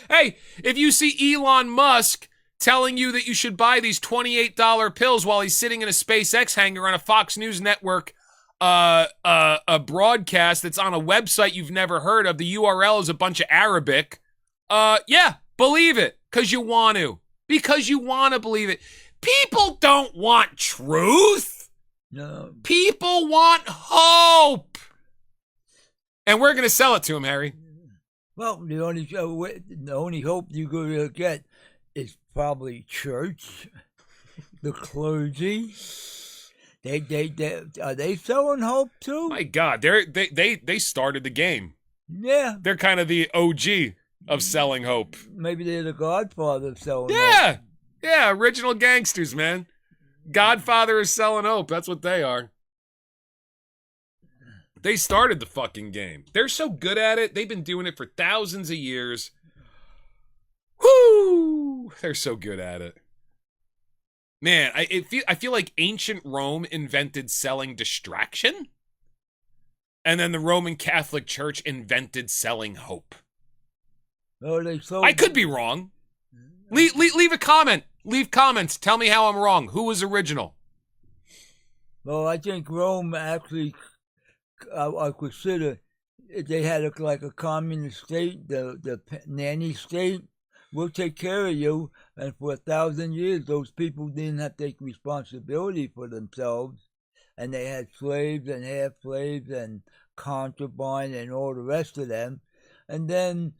Hey, if you see Elon Musk telling you that you should buy these $28 pills while he's sitting in a SpaceX hangar on a Fox News network a broadcast that's on a website you've never heard of, the URL is a bunch of Arabic, yeah, believe it, because you want to. Because you want to believe it. People don't want truth. No. People want hope. And we're going to sell it to them, Harry. Well, the only hope you're going to get is probably church, the clergy. Are they selling hope too? My God, they started the game. Yeah. They're kind of the OG of selling hope. Maybe they're the godfather of selling Yeah. hope. Yeah, original gangsters, man. Godfather is selling hope. That's what they are. They started the fucking game. They're so good at it. They've been doing it for thousands of years. Whoo! They're so good at it. Man, I feel like ancient Rome invented selling distraction. And then the Roman Catholic Church invented selling hope. Oh, I could be wrong. Leave a comment. Leave comments. Tell me how I'm wrong. Who was original? Well, I think Rome actually, I consider, they had like a communist state, the nanny state. We'll take care of you. And for 1,000 years, those people didn't have to take responsibility for themselves. And they had slaves and half-slaves and concubine and all the rest of them. And then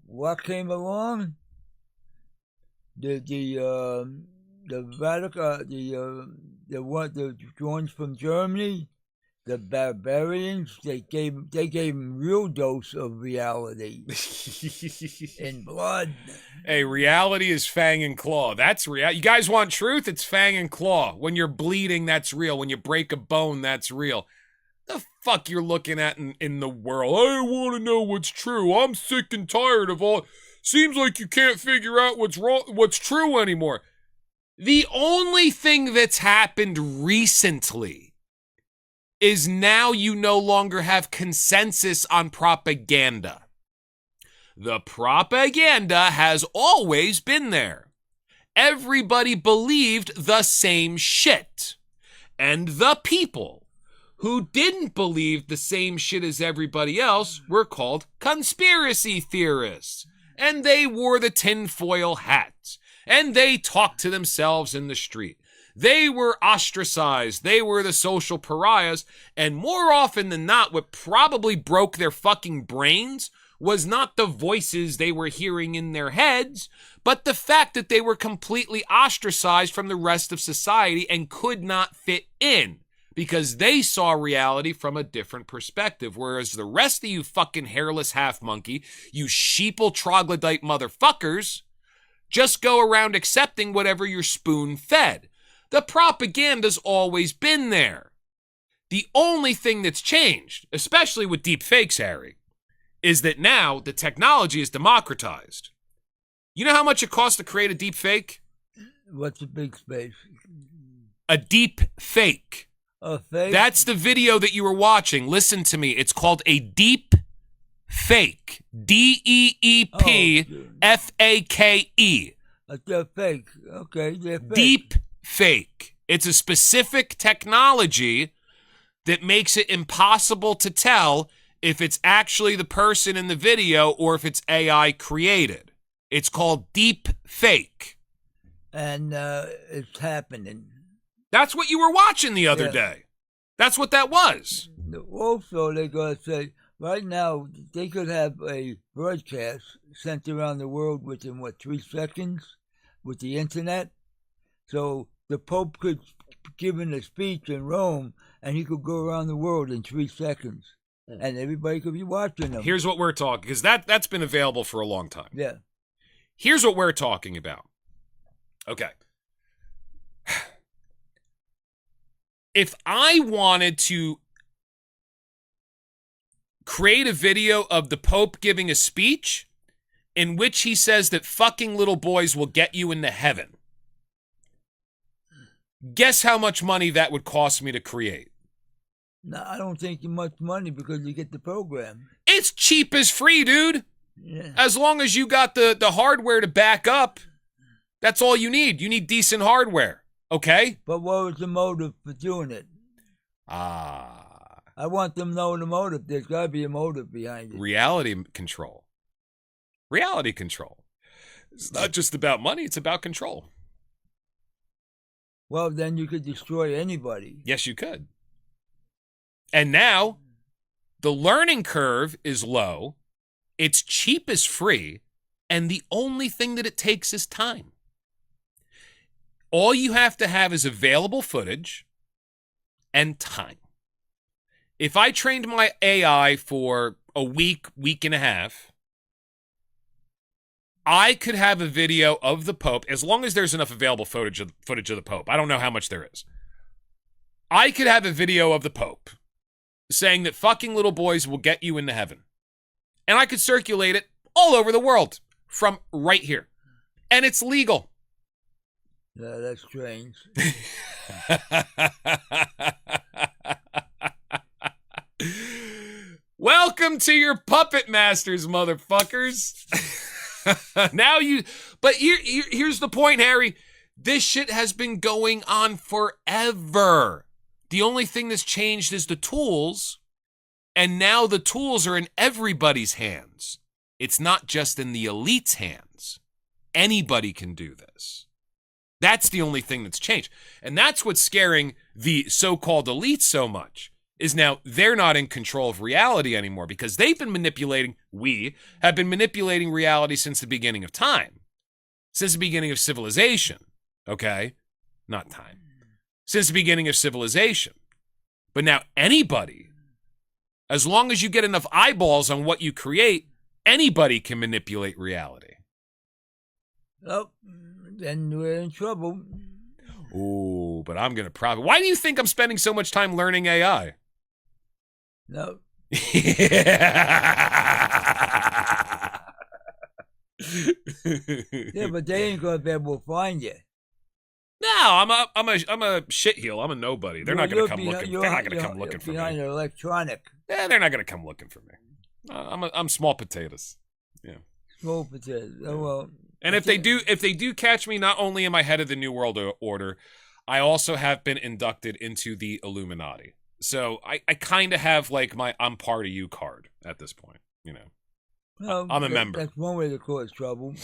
what came along? The radical, the ones from Germany, the barbarians, they gave them real dose of reality in blood. Hey, reality is fang and claw. That's real. You guys want truth? It's fang and claw. When you're bleeding, that's real. When you break a bone, that's real. The fuck you're looking at in the world? I want to know what's true. I'm sick and tired of all. Seems like you can't figure out what's wrong, what's true anymore. The only thing that's happened recently is now you no longer have consensus on propaganda. The propaganda has always been there. Everybody believed the same shit. And the people who didn't believe the same shit as everybody else were called conspiracy theorists. And they wore the tinfoil hats. And they talked to themselves in the street. They were ostracized. They were the social pariahs. And more often than not, what probably broke their fucking brains was not the voices they were hearing in their heads, but the fact that they were completely ostracized from the rest of society and could not fit in because they saw reality from a different perspective. Whereas the rest of you fucking hairless half monkey, you sheeple troglodyte motherfuckers, just go around accepting whatever you're spoon fed. The propaganda's always been there. The only thing that's changed, especially with deepfakes, Harry, is that now the technology is democratized. You know how much it costs to create a deepfake? What's a big space? A deepfake. A fake? That's the video that you were watching. Listen to me. It's called a deep fake. DEEPFAKE. They're fake. Okay, they're fake. Deep fake. It's a specific technology that makes it impossible to tell if it's actually the person in the video or if it's AI created. It's called deep fake. And it's happening. That's what you were watching the other day. That's what that was. Also, they're going to say, right now, they could have a broadcast sent around the world within, 3 seconds with the internet. So the Pope could give a speech in Rome, and he could go around the world in 3 seconds, and everybody could be watching him. Here's what we're talking, because that's been available for a long time. Yeah. Here's what we're talking about. Okay. If I wanted to create a video of the Pope giving a speech in which he says that fucking little boys will get you into heaven, guess how much money that would cost me to create? No, I don't think you much money because you get the program. It's cheap as free, dude. Yeah. As long as you got the hardware to back up, that's all you need. You need decent hardware, okay? But what was the motive for doing it? I want them to know the motive. There's got to be a motive behind it. Reality control. Reality control. It's not just about money, it's about control. Well, then you could destroy anybody. Yes, you could. And now, the learning curve is low, it's cheap as free, and the only thing that it takes is time. All you have to have is available footage and time. If I trained my AI for a week, week and a half, I could have a video of the Pope, as long as there's enough available footage of the Pope. I don't know how much there is. I could have a video of the Pope saying that fucking little boys will get you into heaven. And I could circulate it all over the world from right here. And it's legal. Yeah, that's strange. Welcome to your puppet masters, motherfuckers. Here's the point, Harry. This shit has been going on forever. The only thing that's changed is the tools, and now the tools are in everybody's hands. It's not just in the elite's hands. Anybody can do this. That's the only thing that's changed. And that's what's scaring the so-called elites so much, is now they're not in control of reality anymore because we have been manipulating reality since the beginning of time. Since the beginning of civilization. Okay? Not time. Since the beginning of civilization. But now anybody, as long as you get enough eyeballs on what you create, anybody can manipulate reality. Oh, then we're in trouble. Ooh, but I'm going to probably... Why do you think I'm spending so much time learning AI? No. Yeah, but they ain't gonna be able to find you. No, I'm a shitheel. I'm a nobody. They're not gonna come looking. They're not gonna come looking for me. Behind electronic. Yeah, they're not gonna come looking for me. I'm small potatoes. Yeah. Small potatoes. Oh well. And if they do catch me, not only am I head of the New World Order, I also have been inducted into the Illuminati. So I kind of have like my I'm part of you card at this point, you know. Well, I'm a member. That's one way to cause trouble.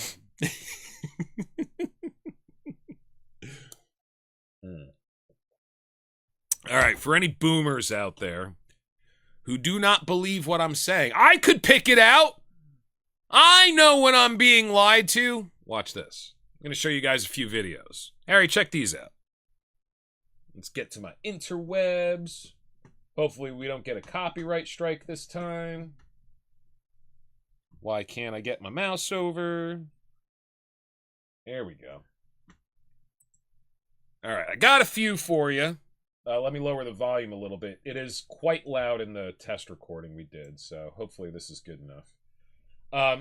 All right, for any boomers out there who do not believe what I'm saying, I could pick it out. I know when I'm being lied to. Watch this. I'm going to show you guys a few videos. Harry, check these out. Let's get to my interwebs. Hopefully we don't get a copyright strike this time. Why can't I get my mouse over? There we go. All right, I got a few for you. Let me lower the volume a little bit. It is quite loud in the test recording we did, so hopefully this is good enough.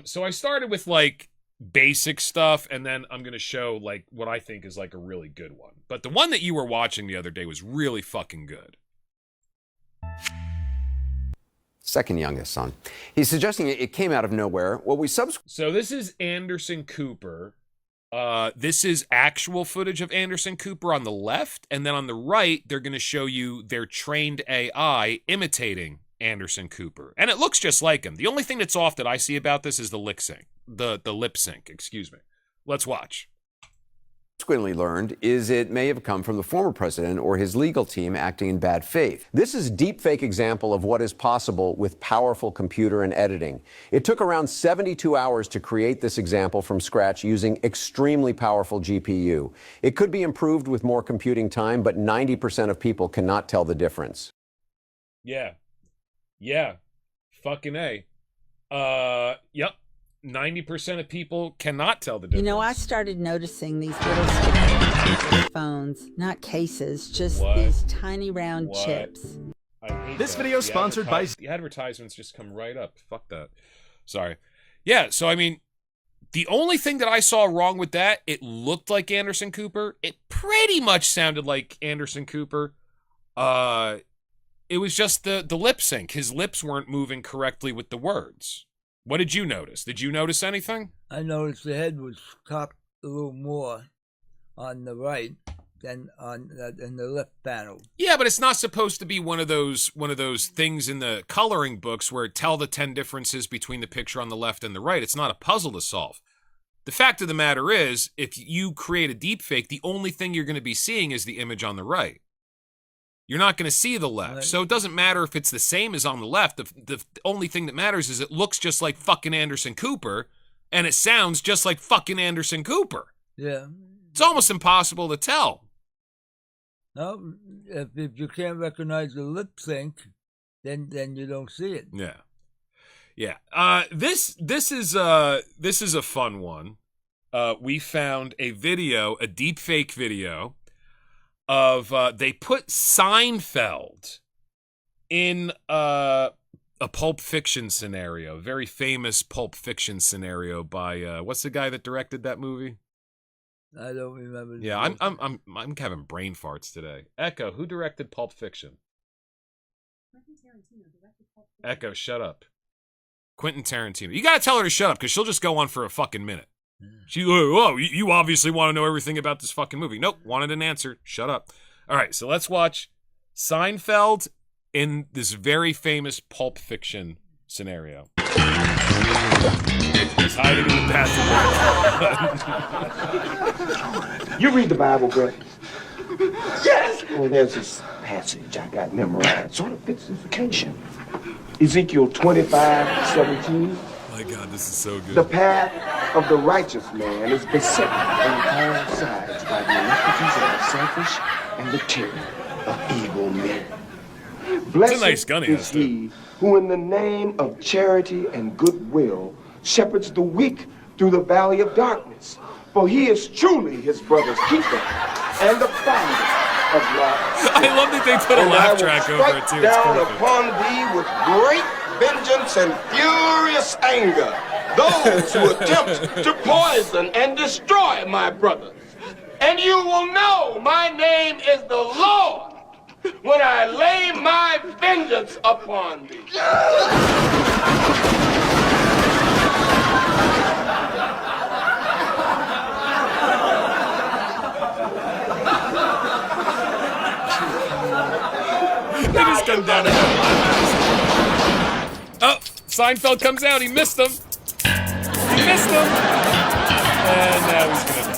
So I started with like basic stuff, and then I'm going to show like what I think is like a really good one. But the one that you were watching the other day was really fucking good. Second youngest son. He's suggesting it came out of nowhere. So this is Anderson Cooper. This is actual footage of Anderson Cooper on the left, and then on the right, they're going to show you their trained AI imitating Anderson Cooper. And it looks just like him. The only thing that's off that I see about this is the lip sync. The lip sync, excuse me. Let's watch. subsequently learned is it may have come from the former president or his legal team acting in bad faith. This is a deepfake example of what is possible with powerful computer and editing. It took around 72 hours to create this example from scratch using extremely powerful GPU. It could be improved with more computing time, but 90% of people cannot tell the difference. Yeah. Fucking A. Yep. 90% of people cannot tell the difference. You know, I started noticing these little stickers phones, not cases, just these tiny round chips. I hate this that. video sponsored by... The advertisements just come right up. Fuck that. Sorry. Yeah, so I mean, the only thing that I saw wrong with that, it looked like Anderson Cooper. It pretty much sounded like Anderson Cooper. It was just the lip sync. His lips weren't moving correctly with the words. What did you notice? Did you notice anything? I noticed the head was cocked a little more on the right than in the left panel. Yeah, but it's not supposed to be one of those things in the coloring books where it tell the 10 differences between the picture on the left and the right. It's not a puzzle to solve. The fact of the matter is, if you create a deepfake, the only thing you're going to be seeing is the image on the right. You're not going to see the left. Right. So it doesn't matter if it's the same as on the left. The only thing that matters is it looks just like fucking Anderson Cooper, and it sounds just like fucking Anderson Cooper. Yeah. It's almost impossible to tell. No, if you can't recognize the lip sync, then you don't see it. Yeah. This is a fun one. We found a video, a deepfake video of they put Seinfeld in a Pulp Fiction scenario, a very famous Pulp Fiction scenario by what's the guy that directed that movie? I don't remember. Yeah, I'm having brain farts today. Echo, who directed Pulp Fiction? Quentin Tarantino directed Pulp Fiction. Echo, shut up. Quentin Tarantino. You gotta tell her to shut up because she'll just go on for a fucking minute. She, you obviously want to know everything about this fucking movie. Nope, wanted an answer. Shut up. All right, so let's watch Seinfeld in this very famous Pulp Fiction scenario. He's hiding in the bathroom. You read the Bible, Greg? Yes! Well, there's this passage I got memorized. Sort of fits this occasion. Ezekiel 25:17. My God, this is so good. The path of the righteous man is beset on all sides by the iniquities of the selfish and the tyranny of evil men. Blessed nice gun he is has, he who in the name of charity and goodwill shepherds the weak through the valley of darkness. For he is truly his brother's keeper and the founder of life. I love that they put a laugh track over it, too. It's Down perfect. upon thee with great vengeance and furious anger those who attempt to poison and destroy my brothers. And you will know my name is the Lord when I lay my vengeance upon thee. They just come down. Oh, Seinfeld comes out. He missed him. He missed him. And now he's gonna die.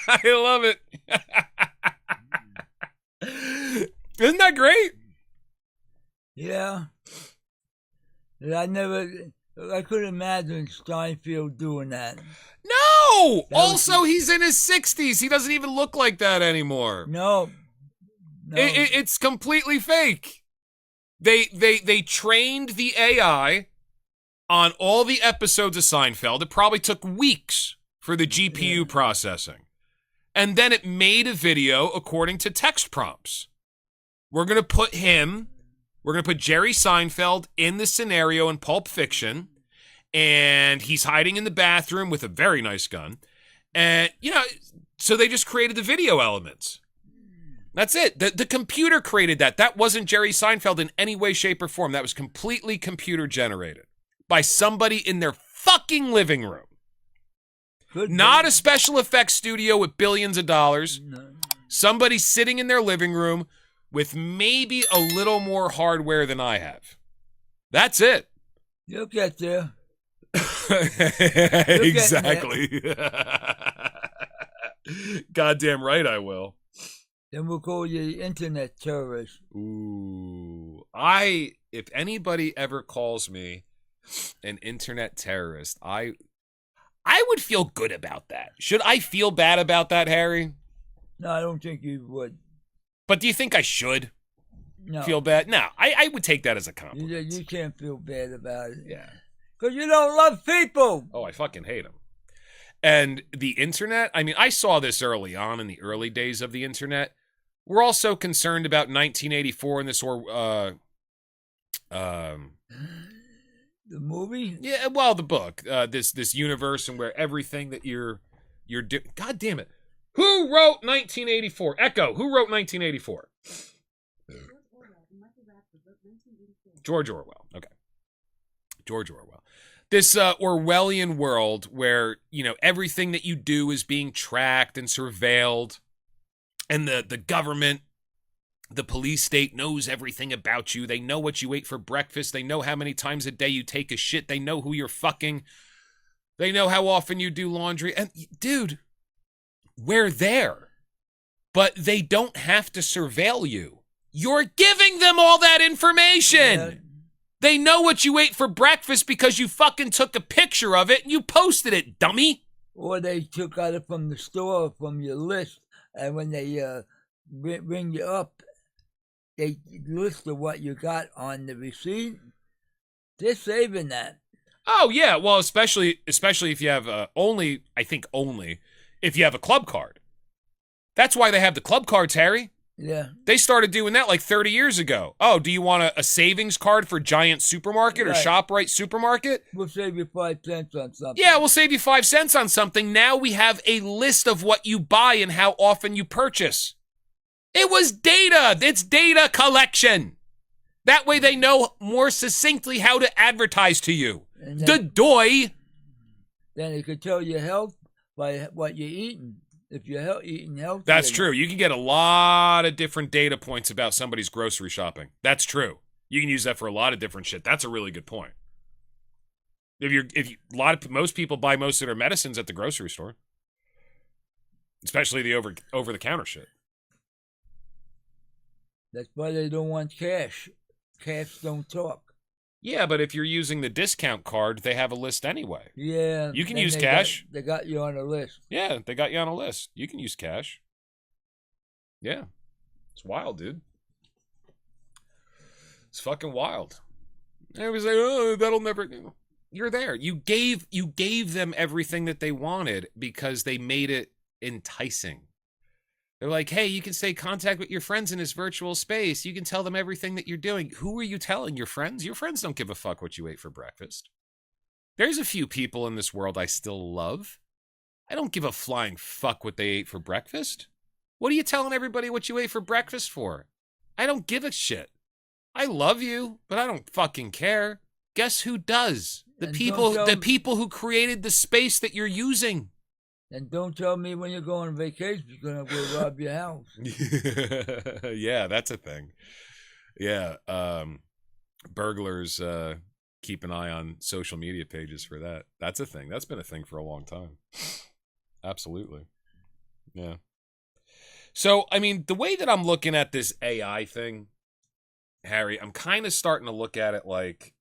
I love it. Isn't that great? Yeah. I couldn't imagine Steinfeld doing that. No! That was- Also, he's in his 60s. He doesn't even look like that anymore. No. It's completely fake. They trained the AI on all the episodes of Seinfeld. It probably took weeks for the GPU processing. And then it made a video according to text prompts. We're going to put Jerry Seinfeld in the scenario in Pulp Fiction, and he's hiding in the bathroom with a very nice gun. And, so they just created the video elements. That's it. The computer created that. That wasn't Jerry Seinfeld in any way, shape, or form. That was completely computer generated by somebody in their fucking living room. Not a special effects studio with billions of dollars. No. Somebody sitting in their living room with maybe a little more hardware than I have. That's it. You'll get there. Exactly. Goddamn right I will. Then we'll call you internet terrorist. Ooh. If anybody ever calls me an internet terrorist, I would feel good about that. Should I feel bad about that, Harry? No, I don't think you would. But do you think I should No. feel bad? No, I would take that as a compliment. You can't feel bad about it. Yeah. Because you don't love people. Oh, I fucking hate them. And the internet, I mean, I saw this early on in the early days of the internet. We're also concerned about 1984 and this The movie? yeah, well, the book, this universe and where everything that you're God damn it. Who wrote 1984? Echo, who wrote 1984? George Orwell. Okay. George Orwell. This Orwellian world where, you know, everything that you do is being tracked and surveilled, and the government, the police state knows everything about you. They know what you ate for breakfast. They know how many times a day you take a shit. They know who you're fucking. They know how often you do laundry. And, dude, we're there. But they don't have to surveil you. You're giving them all that information. Yeah. They know what you ate for breakfast because you fucking took a picture of it and you posted it, dummy. Or they took out it from the store, from your list, and when they ring you up, they list of what you got on the receipt. They're saving that. Oh, yeah. Well, especially if you have only if you have a club card. That's why they have the club cards, Harry. Yeah. They started doing that like 30 years ago. Oh, do you want a savings card for Giant Supermarket or Right. ShopRite Supermarket? We'll save you 5 cents on something. Yeah, we'll save you 5 cents on something. Now we have a list of what you buy and how often you purchase. It was data. It's data collection. That way they know more succinctly how to advertise to you. And Then they could tell your health by what you're eating. If you're eating healthy. That's true. You can get a lot of different data points about somebody's grocery shopping. That's true. You can use that for a lot of different shit. That's a really good point. Most people buy most of their medicines at the grocery store, especially the over the counter shit. That's why they don't want cash. Cash don't talk. Yeah, but if you're using the discount card, they have a list anyway. Yeah. You can then use they cash. They got you on a list. Yeah, they got you on a list. You can use cash. Yeah. It's wild, dude. It's fucking wild. Everybody's like, oh, that'll never... You're there. You gave them everything that they wanted because they made it enticing. They're like, hey, you can stay in contact with your friends in this virtual space. You can tell them everything that you're doing. Who are you telling? Your friends? Your friends don't give a fuck what you ate for breakfast. There's a few people in this world I still love. I don't give a flying fuck what they ate for breakfast. What are you telling everybody what you ate for breakfast for? I don't give a shit. I love you, but I don't fucking care. Guess who does? The people who created the space that you're using. And don't tell me when you're going on vacation, you're going to go rob your house. Yeah, that's a thing. Yeah, burglars keep an eye on social media pages for that. That's a thing. That's been a thing for a long time. Absolutely. Yeah. So, I mean, the way that I'm looking at this AI thing, Harry, I'm kind of starting to look at it like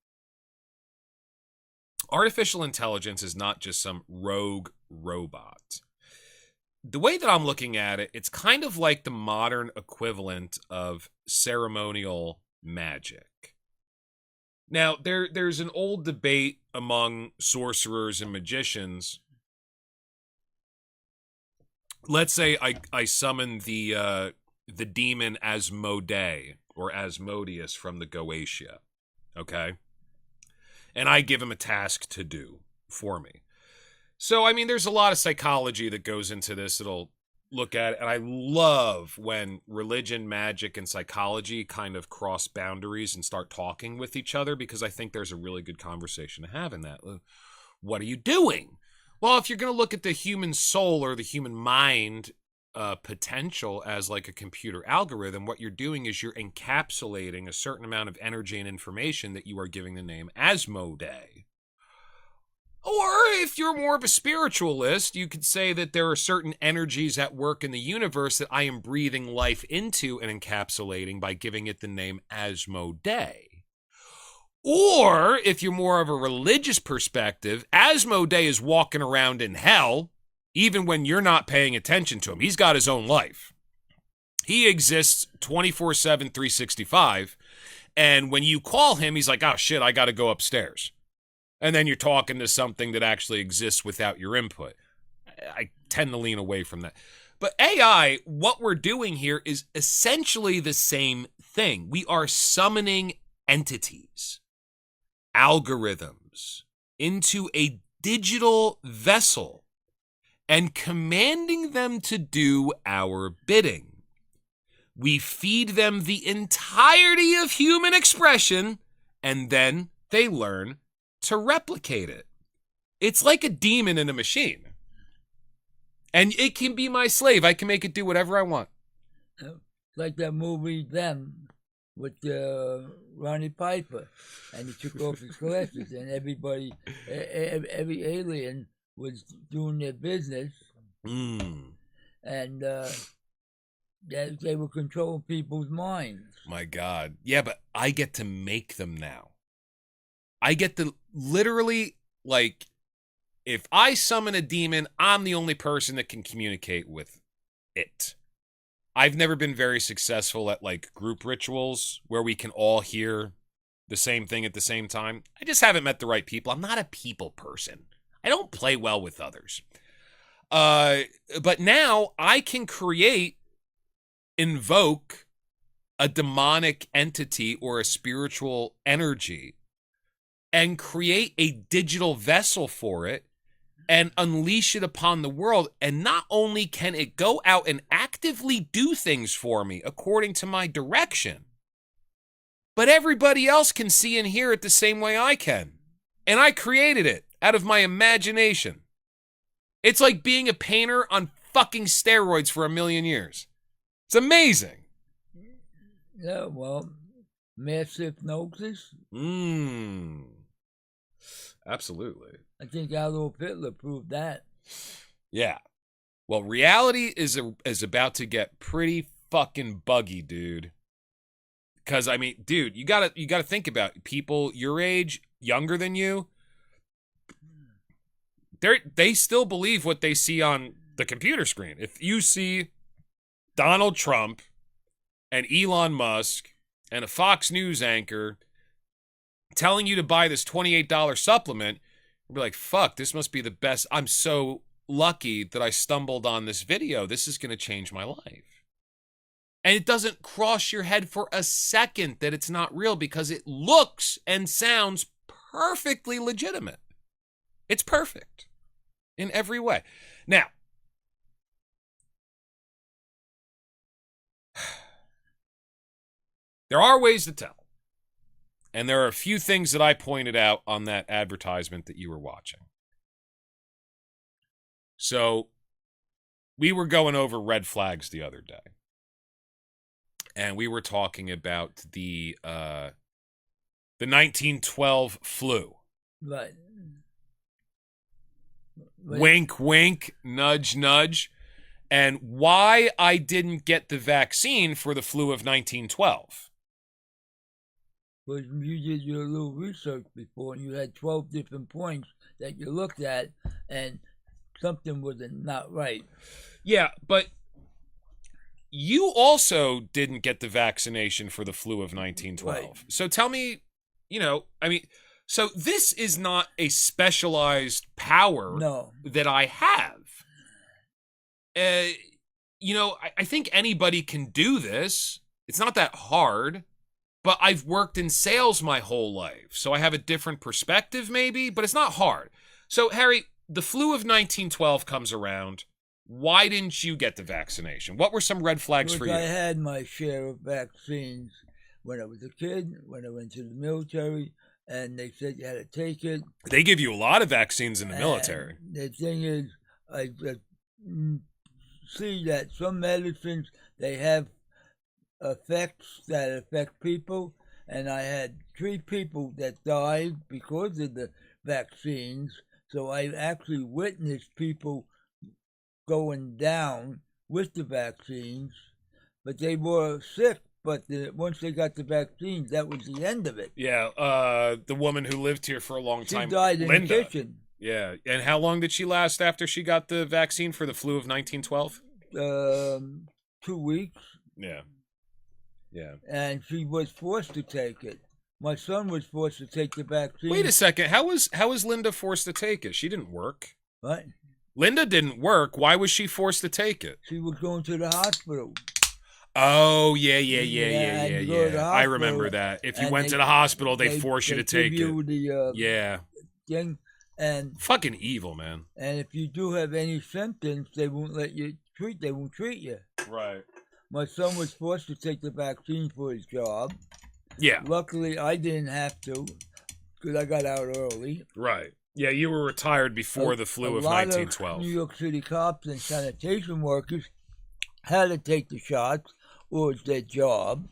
artificial intelligence is not just some rogue robot. The way that I'm looking at it, it's kind of like the modern equivalent of ceremonial magic. Now, there's an old debate among sorcerers and magicians. Let's say I summon the demon Asmodee or Asmodeus from the Goetia, okay? And I give him a task to do for me. So, I mean, there's a lot of psychology that goes into this. It'll look at it. And I love when religion, magic, and psychology kind of cross boundaries and start talking with each other, because I think there's a really good conversation to have in that. What are you doing? Well, if you're going to look at the human soul or the human mind, potential as like a computer algorithm, what you're doing is you're encapsulating a certain amount of energy and information that you are giving the name Asmodee. Or if you're more of a spiritualist, you could say that there are certain energies at work in the universe that I am breathing life into and encapsulating by giving it the name Asmodee. Or if you're more of a religious perspective, Asmodee is walking around in hell, even when you're not paying attention to him. He's got his own life. He exists 24/7, 365. And when you call him, he's like, oh shit, I got to go upstairs. And then you're talking to something that actually exists without your input. I tend to lean away from that. But AI, what we're doing here is essentially the same thing. We are summoning entities, algorithms, into a digital vessel and commanding them to do our bidding. We feed them the entirety of human expression, and then they learn to replicate it. It's like a demon in a machine. And it can be my slave. I can make it do whatever I want. It's like that movie Them with Ronnie Piper. And he took off his glasses and everybody, every alien was doing their business. And they were controlling people's minds. My God. Yeah, but I get to make them now. I get to literally, like, if I summon a demon, I'm the only person that can communicate with it. I've never been very successful at, like, group rituals where we can all hear the same thing at the same time. I just haven't met the right people. I'm not a people person. I don't play well with others. But now I can invoke a demonic entity or a spiritual energy and create a digital vessel for it and unleash it upon the world. And not only can it go out and actively do things for me according to my direction, but everybody else can see and hear it the same way I can. And I created it out of my imagination. It's like being a painter on fucking steroids for 1,000,000 years. It's amazing. Yeah, well, mass hypnosis. Absolutely. I think Adolf Hitler proved that. Yeah. Well, reality is about to get pretty fucking buggy, dude. Because I mean, dude, you gotta think about it. People your age, younger than you. They still believe what they see on the computer screen. If you see Donald Trump and Elon Musk and a Fox News anchor telling you to buy this $28 supplement, you'll be like, fuck, this must be the best. I'm so lucky that I stumbled on this video. This is going to change my life. And it doesn't cross your head for a second that it's not real because it looks and sounds perfectly legitimate. It's perfect in every way. Now, there are ways to tell. And there are a few things that I pointed out on that advertisement that you were watching. So, we were going over red flags the other day. And we were talking about the 1912 flu. Right. Wink, wink, nudge, nudge. And why I didn't get the vaccine for the flu of 1912. Well, you did your little research before, and you had 12 different points that you looked at, and something was not right. Yeah, but you also didn't get the vaccination for the flu of 1912. Right. So tell me, so this is not a specialized power that I have. I think anybody can do this. It's not that hard. But I've worked in sales my whole life, so I have a different perspective maybe, but it's not hard. So, Harry, the flu of 1912 comes around. Why didn't you get the vaccination? What were some red flags for you? I had my share of vaccines when I was a kid, when I went to the military, and they said you had to take it. They give you a lot of vaccines in the military. The thing is, see that some medicines, they have effects that affect people, and I had 3 people that died because of the vaccines. So I actually witnessed people going down with the vaccines, but they were sick. But once they got the vaccines, that was the end of it. Yeah, the woman who lived here for a long time, She died in Linda. the kitchen. Yeah, and how long did she last after she got the vaccine for the flu of 1912? 2 weeks. Yeah. Yeah. And she was forced to take it. My son was forced to take the vaccine. Wait a second. How was Linda forced to take it? She didn't work. What? Linda didn't work. Why was she forced to take it? She was going to the hospital. Oh, yeah. I remember that. If you went to the hospital, they force you to take it. Yeah. Thing, and fucking evil, man. And if you do have any symptoms, they won't let you treat. They won't treat you. Right. My son was forced to take the vaccine for his job. Yeah. Luckily, I didn't have to because I got out early. Right. Yeah, you were retired before the flu of 1912. A lot of New York City cops and sanitation workers had to take the shots, or it's their job.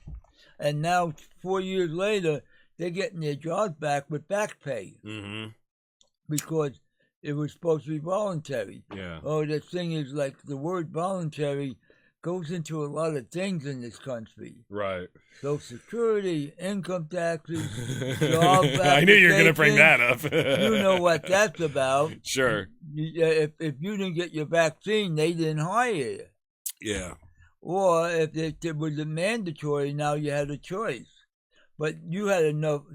And now, 4 years later, they're getting their jobs back with back pay. Mm-hmm. Because it was supposed to be voluntary. Yeah. Oh, the thing is, like, the word voluntary goes into a lot of things in this country. Right. Social Security, income taxes, job I knew you were going to bring that up. You know what that's about. Sure. If you didn't get your vaccine, they didn't hire you. Yeah. Or if it was a mandatory, now you had a choice. But you had enough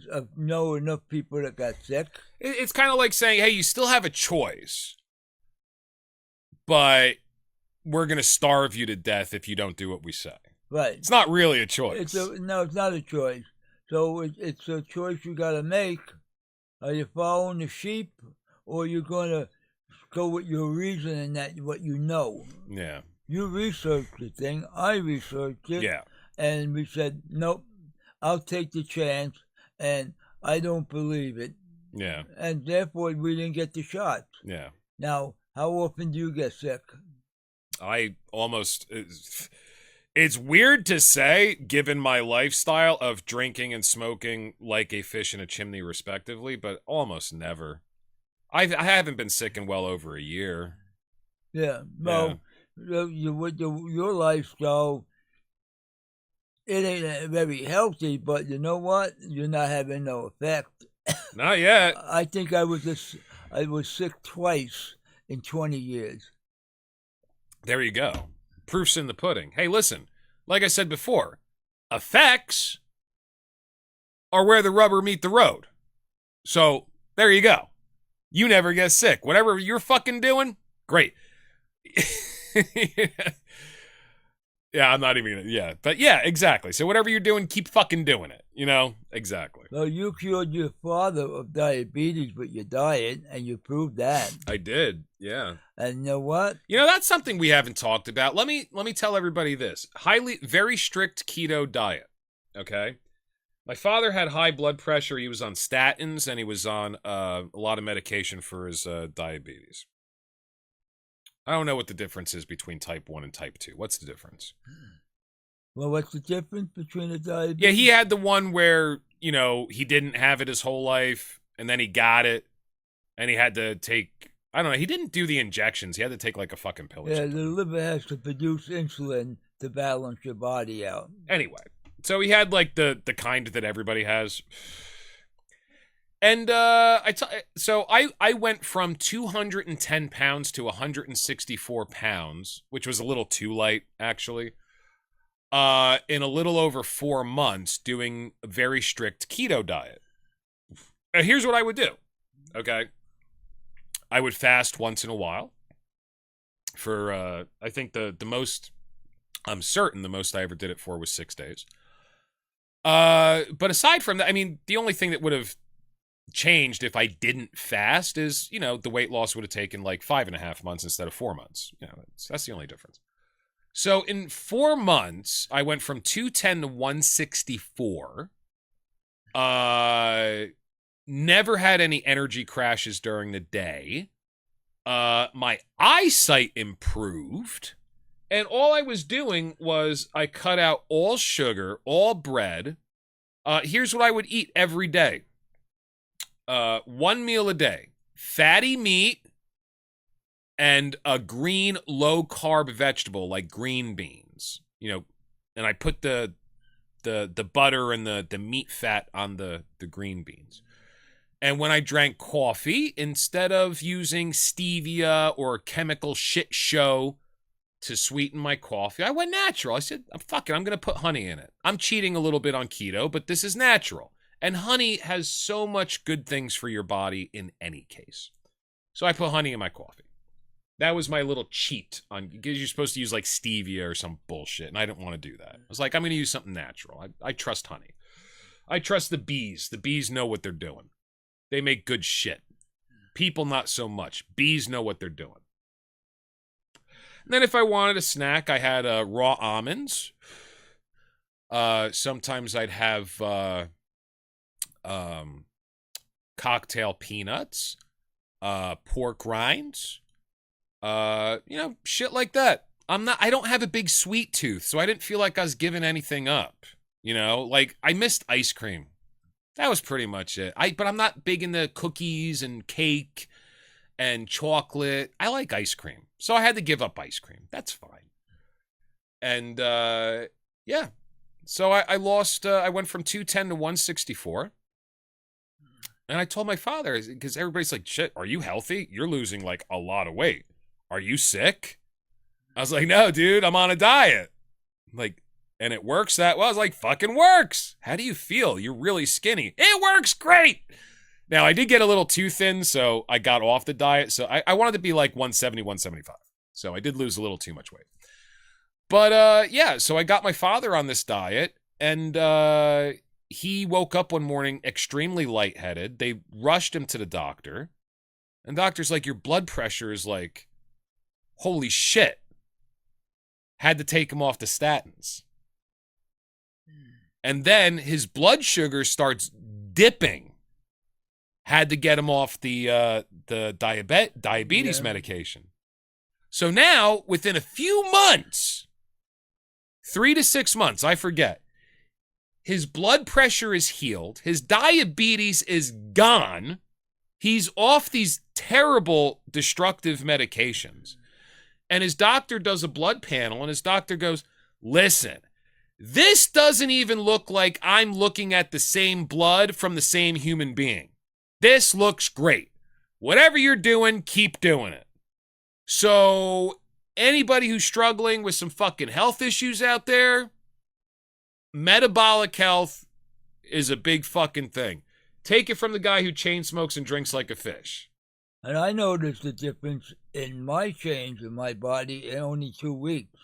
people that got sick. It's kind of like saying, hey, you still have a choice, but we're going to starve you to death if you don't do what we say. Right. It's not really a choice. No, it's not a choice. So it's a choice you got to make. Are you following the sheep, or you're going to go with your reason and that what you know? Yeah. You researched the thing. I researched it. Yeah. And we said, nope, I'll take the chance, and I don't believe it. Yeah. And therefore, we didn't get the shots. Yeah. Now, how often do you get sick? I almost... It's weird to say, given my lifestyle of drinking and smoking like a fish in a chimney, respectively, but almost never. I haven't been sick in well over a year. Yeah. Well, with your lifestyle, it ain't very healthy, but you know what? You're not having no effect. Not yet. I think I was sick twice in 20 years. There you go. Proof's in the pudding. Hey, listen, like I said before, effects are where the rubber meet the road. So there you go. You never get sick. Whatever you're fucking doing, great. Yeah, I'm not even gonna, yeah. But yeah, exactly. So whatever you're doing, keep fucking doing it. You know? Exactly. Well, you cured your father of diabetes with your diet, and you proved that. I did, yeah. And you know what? You know, that's something we haven't talked about. Let me tell everybody this. Very strict keto diet, okay? My father had high blood pressure. He was on statins, and he was on a lot of medication for his diabetes. I don't know what the difference is between type 1 and type 2. What's the difference? Well, what's the difference between the diabetes? Yeah, he had the one where, you know, he didn't have it his whole life, and then he got it, and he had to take, I don't know, he didn't do the injections. He had to take like a fucking pill or something. The liver has to produce insulin to balance your body out. Anyway, so he had like the kind that everybody has. And so I went from 210 pounds to 164 pounds, which was a little too light, actually, in a little over 4 months doing a very strict keto diet. Here's what I would do, okay? I would fast once in a while for, I think the most, I'm certain the most I ever did it for was 6 days. But aside from that, I mean, the only thing that would have changed if I didn't fast is, you know, the weight loss would have taken like 5.5 months instead of 4 months. You know, that's the only difference. So in 4 months, I went from 210 to 164. Never had any energy crashes during the day. My eyesight improved. And all I was doing was I cut out all sugar, all bread. Here's what I would eat every day. 1 meal a day. Fatty meat and a green low-carb vegetable like green beans. You know, and I put the butter and the meat fat on the green beans. And when I drank coffee, instead of using stevia or chemical shit show to sweeten my coffee, I went natural. I said, fuck it, I'm going to put honey in it. I'm cheating a little bit on keto, but this is natural. And honey has so much good things for your body in any case. So I put honey in my coffee. That was my little cheat on, because you're supposed to use like stevia or some bullshit, and I didn't want to do that. I was like, I'm going to use something natural. I trust honey. I trust the bees. The bees know what they're doing. They make good shit. People, not so much. Bees know what they're doing. And then if I wanted a snack, I had raw almonds. Sometimes I'd have cocktail peanuts, pork rinds, shit like that. I don't have a big sweet tooth, so I didn't feel like I was giving anything up. Like I missed ice cream. That was pretty much it. But I'm not big into cookies and cake and chocolate. I like ice cream. So I had to give up ice cream. That's fine. And, yeah. So I lost, I went from 210 to 164. And I told my father, because everybody's like, shit, are you healthy? You're losing like a lot of weight. Are you sick? I was like, no, dude, I'm on a diet. Like, and it works that well. I was like, fucking works. How do you feel? You're really skinny. It works great. Now, I did get a little too thin, so I got off the diet. So I wanted to be like 170, 175. So I did lose a little too much weight. But, yeah, so I got my father on this diet, and he woke up one morning extremely lightheaded. They rushed him to the doctor, and the doctor's like, your blood pressure is like, holy shit. Had to take him off the statins. And then his blood sugar starts dipping. Had to get him off the diabetes medication. So now, within a few months, 3 to 6 months, I forget, his blood pressure is healed. His diabetes is gone. He's off these terrible, destructive medications. And his doctor does a blood panel, and his doctor goes, listen, this doesn't even look like I'm looking at the same blood from the same human being. This looks great. Whatever you're doing, keep doing it. So anybody who's struggling with some fucking health issues out there, metabolic health is a big fucking thing. Take it from the guy who chain smokes and drinks like a fish. And I noticed the difference in my change in my body in only 2 weeks.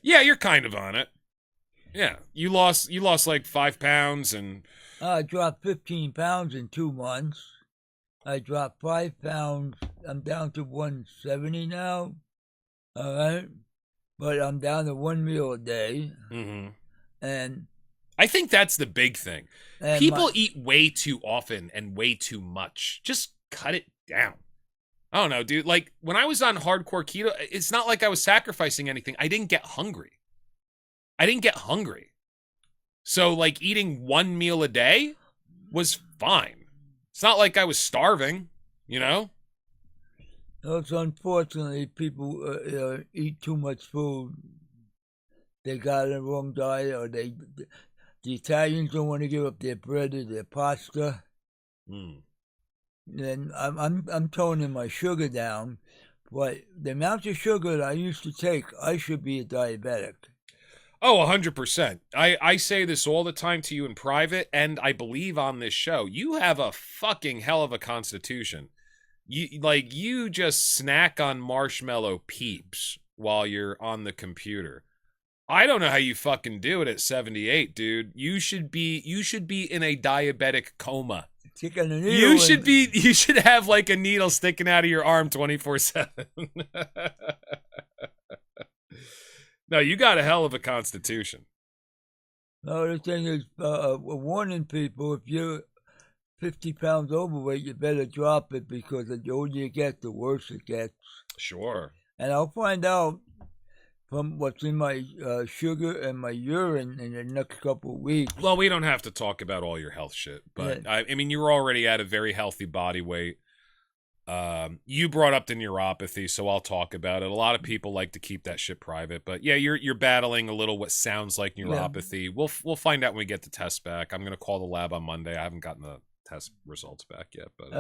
Yeah, you're kind of on it. Yeah, you lost like 5 pounds and... I dropped 15 pounds in 2 months. I dropped 5 pounds. I'm down to 170 now. All right? But I'm down to 1 meal a day. Mm-hmm. And I think that's the big thing. People eat way too often and way too much. Just cut it down. I don't know, dude. Like, when I was on hardcore keto, it's not like I was sacrificing anything. I didn't get hungry. So, like, eating 1 meal a day was fine. It's not like I was starving, you know? It's unfortunately people eat too much food. They got the wrong diet, or the Italians don't want to give up their bread or their pasta. Then I'm toning my sugar down, but the amount of sugar that I used to take, I should be a diabetic. Oh, 100%. I say this all the time to you in private, and I believe on this show. You have a fucking hell of a constitution. You just snack on marshmallow peeps while you're on the computer. I don't know how you fucking do it at 78, dude. You should be in a diabetic coma. Sticking a needle you should have like a needle sticking out of your arm 24/7. No, you got a hell of a constitution. No, the thing is, warning people, if you're 50 pounds overweight, you better drop it, because the older you get, the worse it gets. Sure. And I'll find out from what's in my sugar and my urine in the next couple of weeks. Well, we don't have to talk about all your health shit, but Yeah. I mean, you're already at a very healthy body weight. You brought up the neuropathy, so I'll talk about it. A lot of people like to keep that shit private, but yeah, you're battling a little what sounds like neuropathy. Yeah. We'll find out when we get the test back. I'm gonna call the lab on Monday. I haven't gotten the test results back yet, but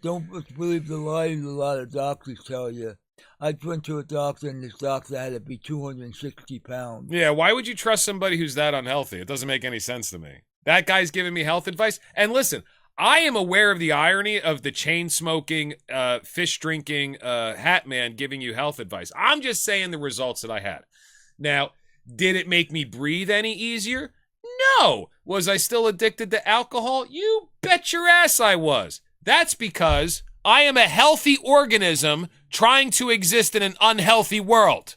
don't believe the lies a lot of doctors tell you. I went to a doctor, and this doctor had to be 260 pounds. Yeah, why would you trust somebody who's that unhealthy? It doesn't make any sense to me. That guy's giving me health advice. And listen, I am aware of the irony of the chain-smoking, fish-drinking hat man giving you health advice. I'm just saying the results that I had. Now, did it make me breathe any easier? No. Was I still addicted to alcohol? You bet your ass I was. That's because I am a healthy organism trying to exist in an unhealthy world.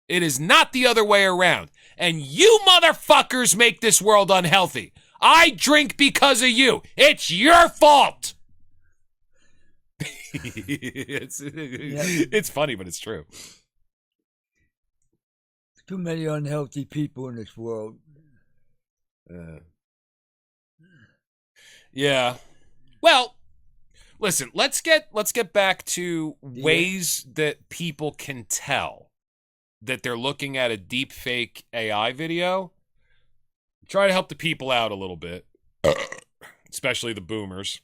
It is not the other way around. And you motherfuckers make this world unhealthy. I drink because of you. It's your fault. It's funny, but it's true. Too many unhealthy people in this world. Yeah. Well, listen, let's get back to ways that people can tell that they're looking at a deepfake AI video. Try to help the people out a little bit, especially the boomers.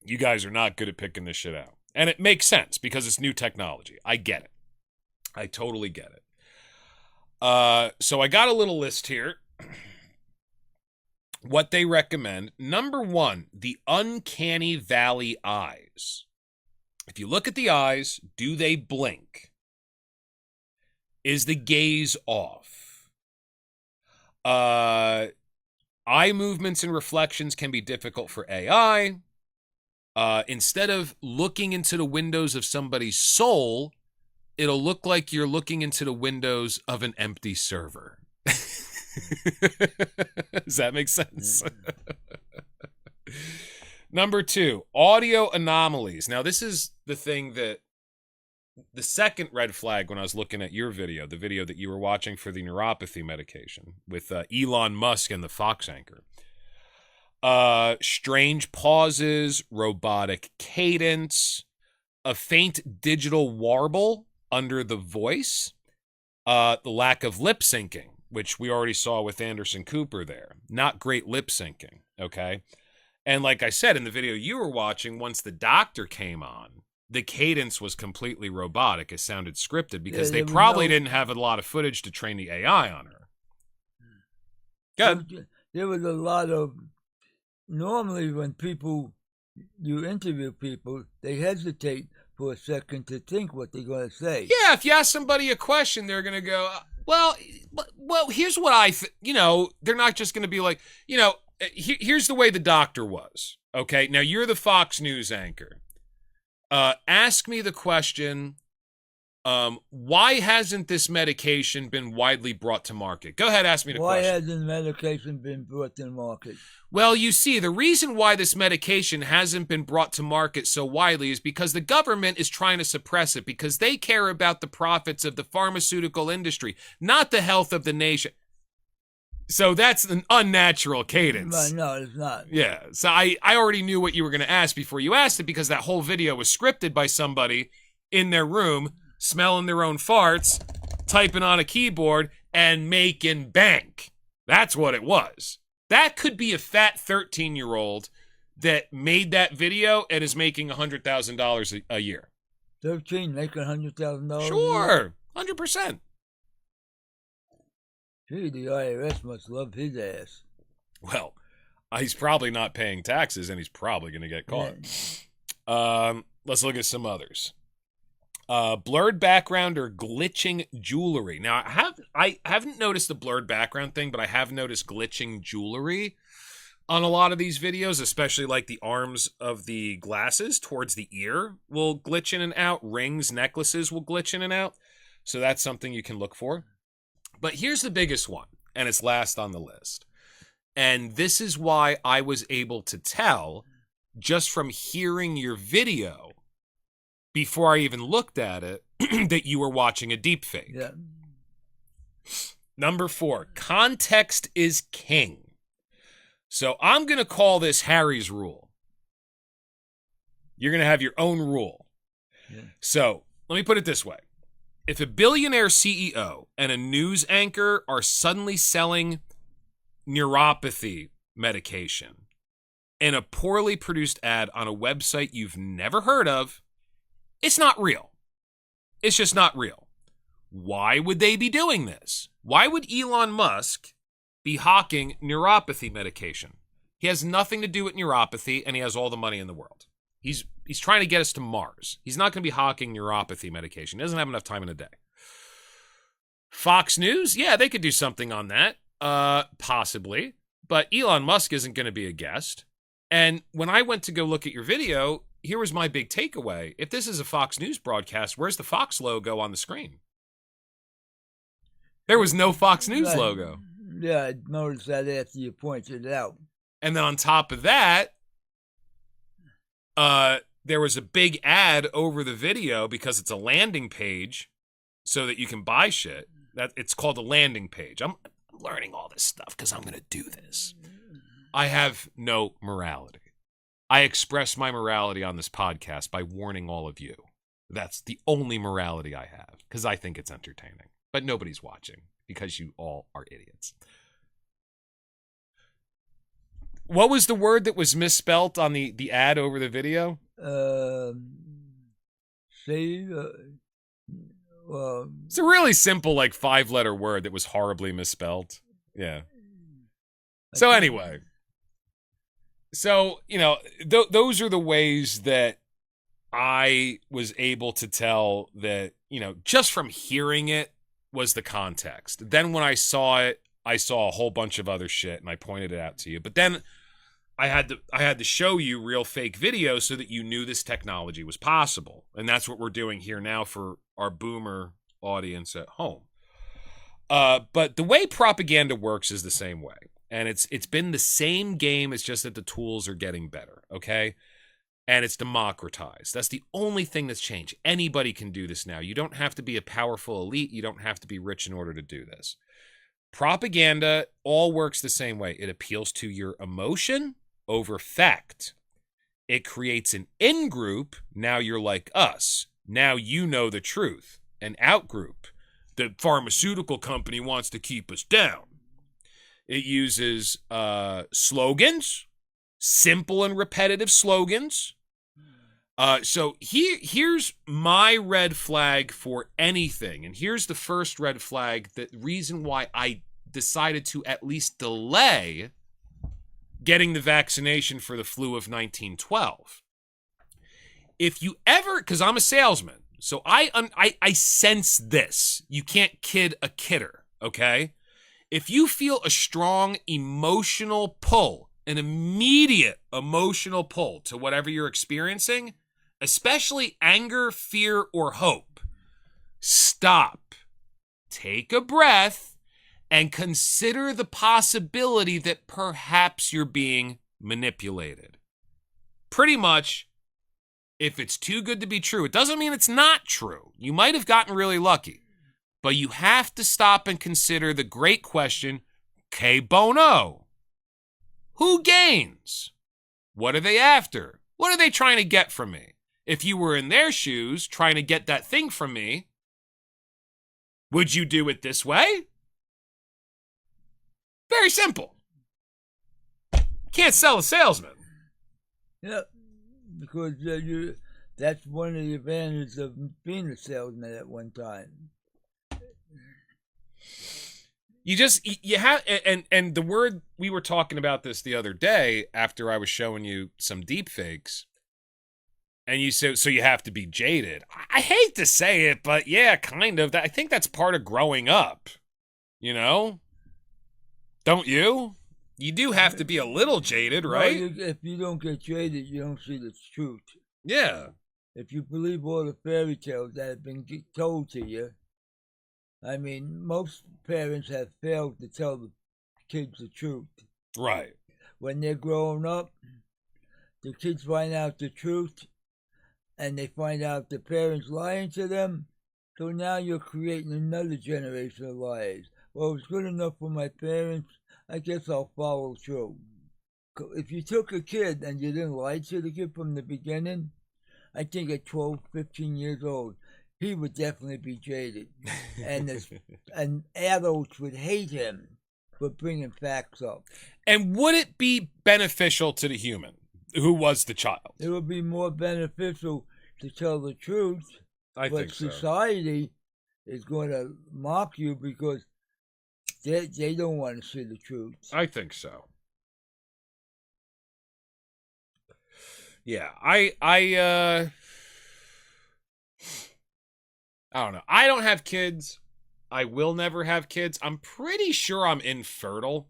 You guys are not good at picking this shit out. And it makes sense because it's new technology. I get it. I totally get it. So I got a little list here. What they recommend. Number 1, the uncanny valley eyes. If you look at the eyes, do they blink? Is the gaze off? Eye movements and reflections can be difficult for AI. Instead of looking into the windows of somebody's soul, it'll look like you're looking into the windows of an empty server. Does that make sense? Number 2, audio anomalies. Now, this is the thing that the second red flag when I was looking at your video, the video that you were watching for the neuropathy medication with Elon Musk and the Fox anchor. Strange pauses, robotic cadence, a faint digital warble under the voice, the lack of lip syncing, which we already saw with Anderson Cooper there. Not great lip syncing, okay? And like I said, in the video you were watching, once the doctor came on, the cadence was completely robotic. It sounded scripted because they probably didn't have a lot of footage to train the AI on her. Good. There was a lot of... Normally when you interview people, they hesitate for a second to think what they're going to say. Yeah, if you ask somebody a question, they're going to go, well, here's what they're not just going to be like, here's the way the doctor was. Okay, now you're the Fox News anchor. Ask me the question, why hasn't this medication been widely brought to market? Go ahead, ask me the question. Why hasn't medication been brought to market? Well, you see, the reason why this medication hasn't been brought to market so widely is because the government is trying to suppress it because they care about the profits of the pharmaceutical industry, not the health of the nation. So that's an unnatural cadence. No, it's not. Yeah. So I already knew what you were going to ask before you asked it because that whole video was scripted by somebody in their room, smelling their own farts, typing on a keyboard, and making bank. That's what it was. That could be a fat 13-year-old that made that video and is making $100,000 a year. 13 making $100,000? Sure. 100%. Gee, the IRS must love his ass. Well, he's probably not paying taxes, and he's probably going to get caught. Yeah. Let's look at some others. Blurred background or glitching jewelry. Now, I haven't noticed the blurred background thing, but I have noticed glitching jewelry on a lot of these videos, especially like the arms of the glasses towards the ear will glitch in and out. Rings, necklaces will glitch in and out. So that's something you can look for. But here's the biggest one, and it's last on the list. And this is why I was able to tell, just from hearing your video, before I even looked at it, that you were watching a deepfake. Yeah. Number 4, context is king. So I'm going to call this Harry's rule. You're going to have your own rule. Yeah. So let me put it this way. If a billionaire CEO and a news anchor are suddenly selling neuropathy medication in a poorly produced ad on a website you've never heard of, it's not real. It's just not real. Why would they be doing this? Why would Elon Musk be hawking neuropathy medication? He has nothing to do with neuropathy, and he has all the money in the world. He's trying to get us to Mars. He's not going to be hawking neuropathy medication. He doesn't have enough time in a day. Fox News, yeah, they could do something on that, possibly. But Elon Musk isn't going to be a guest. And when I went to go look at your video, here was my big takeaway. If this is a Fox News broadcast, where's the Fox logo on the screen? There was no Fox News logo. Yeah, I noticed that after you pointed it out. And then on top of that, there was a big ad over the video because it's a landing page so that you can buy shit. That it's called a landing page. I'm learning all this stuff because I'm going to do this. I have no morality. I express my morality on this podcast by warning all of you. That's the only morality I have because I think it's entertaining. But nobody's watching because you all are idiots. What was the word that was misspelt on the ad over the video? It's a really simple, like 5-letter word that was horribly misspelled. Yeah. So anyway. So, you know, those are the ways that I was able to tell that, you know, just from hearing it was the context. Then when I saw it, I saw a whole bunch of other shit and I pointed it out to you. But then I had to show you real fake videos so that you knew this technology was possible. And that's what we're doing here now for our boomer audience at home. But the way propaganda works is the same way. And it's been the same game. It's just that the tools are getting better, okay? And it's democratized. That's the only thing that's changed. Anybody can do this now. You don't have to be a powerful elite. You don't have to be rich in order to do this. Propaganda all works the same way. It appeals to your emotion over fact. It creates an in-group. Now you're like us. Now you know the truth. An out-group. The pharmaceutical company wants to keep us down. It uses slogans, simple and repetitive slogans. So here's my red flag for anything. And here's the first red flag, the reason why I decided to at least delay getting the vaccination for the flu of 1912. If you ever, because I'm a salesman, so I sense this. You can't kid a kidder, okay? If you feel a strong emotional pull, an immediate emotional pull to whatever you're experiencing, especially anger, fear, or hope, stop, take a breath, and consider the possibility that perhaps you're being manipulated. Pretty much, if it's too good to be true, it doesn't mean it's not true. You might have gotten really lucky. But you have to stop and consider the great question, que bono? Who gains? What are they after? What are they trying to get from me? If you were in their shoes trying to get that thing from me, would you do it this way? Very simple. Can't sell a salesman. Yeah, because that's one of the advantages of being a salesman at one time. You have, and the word, we were talking about this the other day after I was showing you some deepfakes, and you said, so you have to be jaded. I hate to say it, but yeah, kind of. I think that's part of growing up, you know? Don't you? You do have to be a little jaded, right? No, if you don't get jaded, you don't see the truth. Yeah. If you believe all the fairy tales that have been told to you, I mean, most parents have failed to tell the kids the truth. Right. When they're growing up, the kids find out the truth, and they find out the parents lying to them. So now you're creating another generation of liars. well, it's good enough for my parents. I guess I'll follow through. If you took a kid and you didn't lie to the kid from the beginning, I think at 12, 15 years old, he would definitely be jaded. And adults would hate him for bringing facts up. And would it be beneficial to the human who was the child? It would be more beneficial to tell the truth. I think so. But society is going to mock you because they don't want to see the truth. I think so. Yeah, I don't know. I don't have kids. I will never have kids. I'm pretty sure I'm infertile.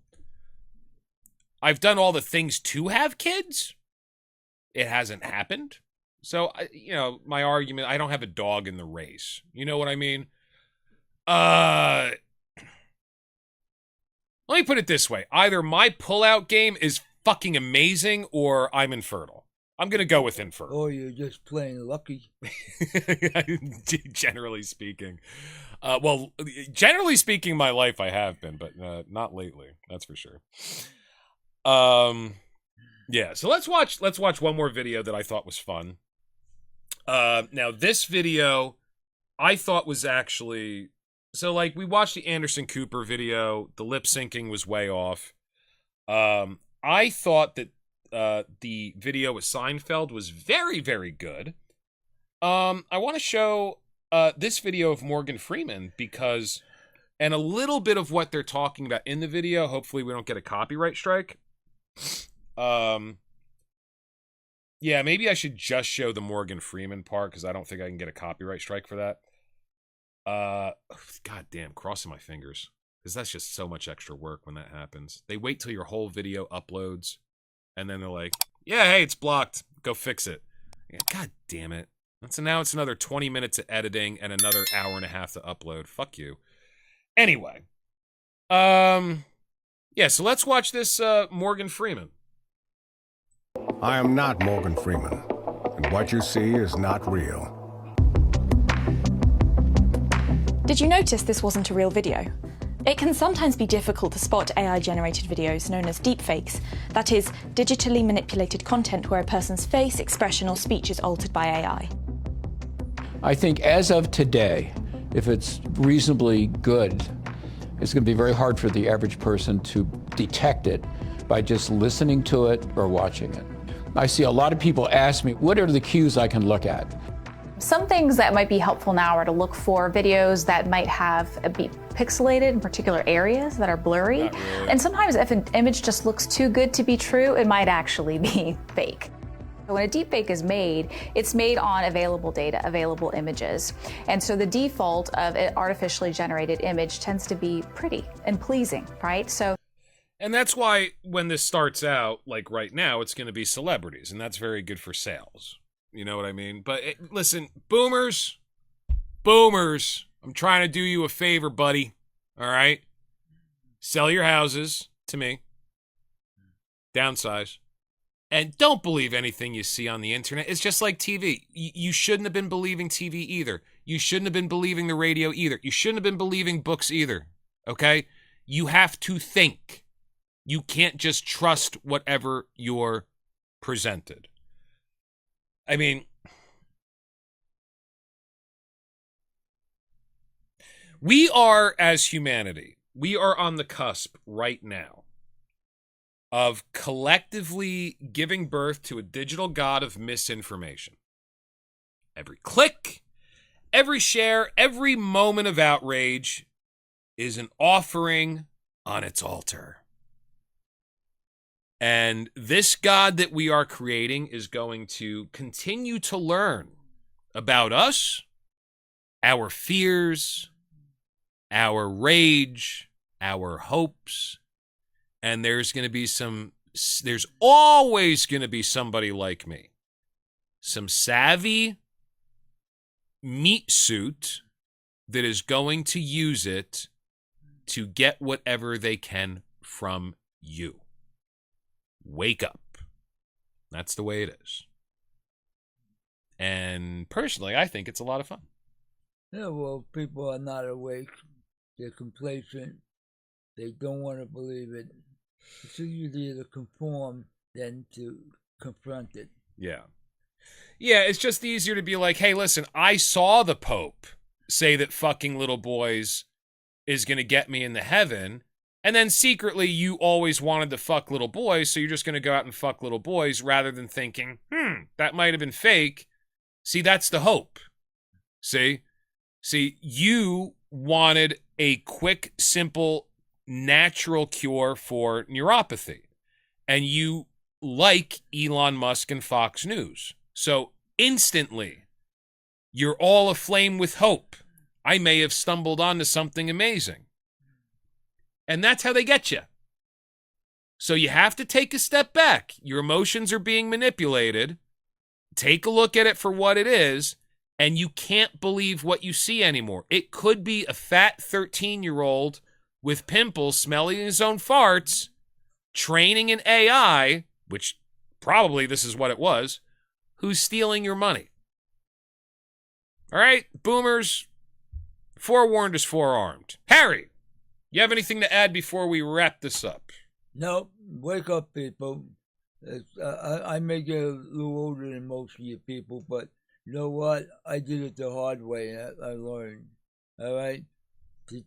I've done all the things to have kids. It hasn't happened. So, my argument, I don't have a dog in the race. You know what I mean? Let me put it this way. Either my pullout game is fucking amazing or I'm infertile. I'm going to go with infertile. Or you're just plain lucky. Generally speaking. Generally speaking, my life I have been, but not lately. That's for sure. Yeah, so let's watch one more video that I thought was fun. Now this video I thought was actually, so like we watched the Anderson Cooper video, the lip syncing was way off. I thought that the video with Seinfeld was very, very good. I want to show this video of Morgan Freeman because, and a little bit of what they're talking about in the video. Hopefully we don't get a copyright strike. Yeah, maybe I should just show the Morgan Freeman part because I don't think I can get a copyright strike for that. God damn, crossing my fingers because that's just so much extra work when that happens. They wait till your whole video uploads and then they're like, yeah, hey, it's blocked. Go fix it. Yeah, God damn it. So now it's another 20 minutes of editing and another hour and a half to upload. Fuck you. Anyway. Yeah, so let's watch this Morgan Freeman. I am not Morgan Freeman, and what you see is not real. Did you notice this wasn't a real video? It can sometimes be difficult to spot AI-generated videos known as deepfakes, that is, digitally manipulated content where a person's face, expression, or speech is altered by AI. I think as of today, if it's reasonably good, it's going to be very hard for the average person to detect it by just listening to it or watching it. I see a lot of people ask me, what are the cues I can look at? Some things that might be helpful now are to look for videos that might be pixelated in particular areas that are blurry. Not really. And sometimes if an image just looks too good to be true, it might actually be fake. When a deepfake is made, it's made on available data, available images. And so the default of an artificially generated image tends to be pretty and pleasing, right? And that's why when this starts out, like right now, it's going to be celebrities, and that's very good for sales. You know what I mean? But listen, boomers, I'm trying to do you a favor, buddy. All right? Sell your houses to me. Downsize. And don't believe anything you see on the internet. It's just like TV. You shouldn't have been believing TV either. You shouldn't have been believing the radio either. You shouldn't have been believing books either. Okay? You have to think. You can't just trust whatever you're presented. I mean, we are, as humanity, we are on the cusp right now of collectively giving birth to a digital god of misinformation. Every click, every share, every moment of outrage is an offering on its altar. And this God that we are creating is going to continue to learn about us, our fears, our rage, our hopes. And there's always going to be somebody like me. Some savvy meat suit that is going to use it to get whatever they can from you. Wake up. That's the way it is. And personally, I think it's a lot of fun. Yeah, well, people are not awake. They're complacent. They don't want to believe it. It's easier to conform than to confront it. Yeah. Yeah, it's just easier to be like, hey, listen, I saw the Pope say that fucking little boys is going to get me into heaven. And then secretly you always wanted to fuck little boys, so you're just going to go out and fuck little boys rather than thinking, that might have been fake. See, that's the hope. See, you wanted a quick, simple, natural cure for neuropathy. And you like Elon Musk and Fox News. So instantly, you're all aflame with hope. I may have stumbled onto something amazing. And that's how they get you. So you have to take a step back. Your emotions are being manipulated. Take a look at it for what it is, and you can't believe what you see anymore. It could be a fat 13-year-old with pimples smelling his own farts, training an AI, which probably this is what it was, who's stealing your money. All right, boomers, forewarned is forearmed. Harry, you have anything to add before we wrap this up? No, wake up, people. I may get a little older than most of you people, but you know what? I did it the hard way, and I learned. All right?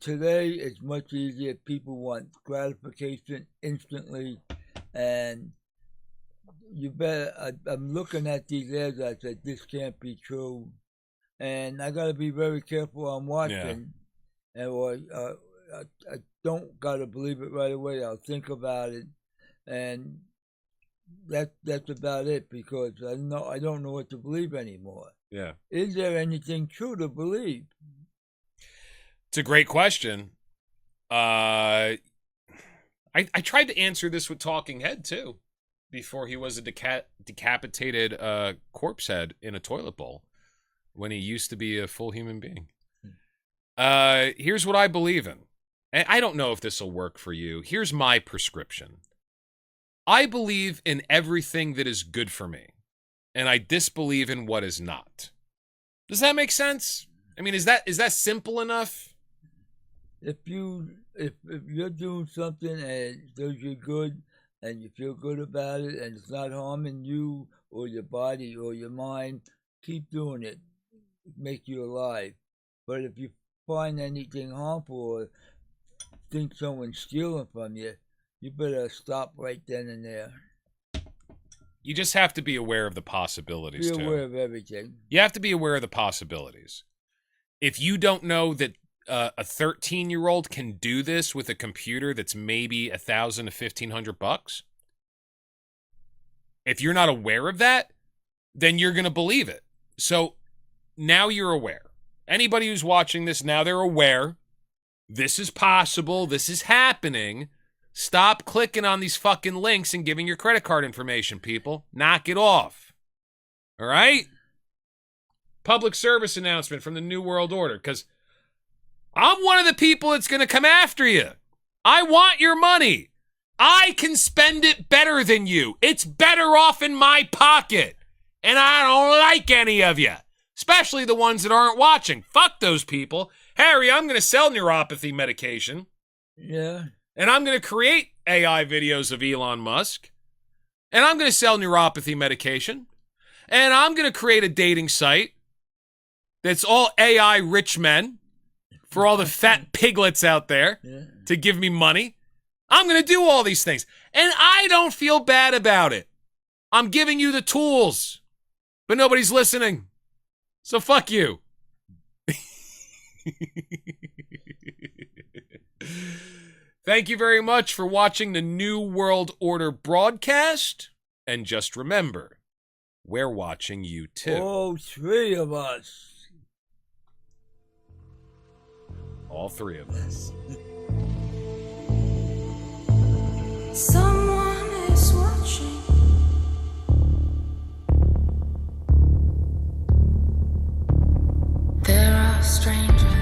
Today, it's much easier. People want gratification instantly, and you better. I'm looking at these ads. I said, this can't be true. And I got to be very careful on watching. Yeah. And I don't got to believe it right away. I'll think about it. And that's about it, because I don't know what to believe anymore. Yeah. Is there anything true to believe? It's a great question. I tried to answer this with Talking Head, too, before he was a decapitated corpse head in a toilet bowl, when he used to be a full human being. Here's what I believe in. And I don't know if this will work for you. Here's my prescription. I believe in everything that is good for me, and I disbelieve in what is not. Does that make sense? I mean, is that simple enough? If you're doing something and it does you good, and you feel good about it, and it's not harming you or your body or your mind, keep doing it. Make you alive. But if you find anything harmful or think someone's stealing from you, you better stop right then and there. You just have to be aware of the possibilities, too. Be aware of everything. You have to be aware of the possibilities. If you don't know that a 13-year-old can do this with a computer that's maybe $1,000 to $1,500, if you're not aware of that, then you're going to believe it. So now you're aware. Anybody who's watching this now, they're aware. This is possible. This is happening. Stop clicking on these fucking links and giving your credit card information, people. Knock it off. All right? Public service announcement from the New World Order, because I'm one of the people that's going to come after you. I want your money. I can spend it better than you. It's better off in my pocket. And I don't like any of you, especially the ones that aren't watching. Fuck those people. Harry, I'm going to sell neuropathy medication. Yeah. And I'm going to create AI videos of Elon Musk. And I'm going to sell neuropathy medication. And I'm going to create a dating site that's all AI rich men for all the fat piglets out there to give me money. I'm going to do all these things. And I don't feel bad about it. I'm giving you the tools. But nobody's listening. So fuck you. Thank you very much for watching the New World Order broadcast. And just remember, we're watching you too. All three of us. All three of us. Someone is watching. There are strangers.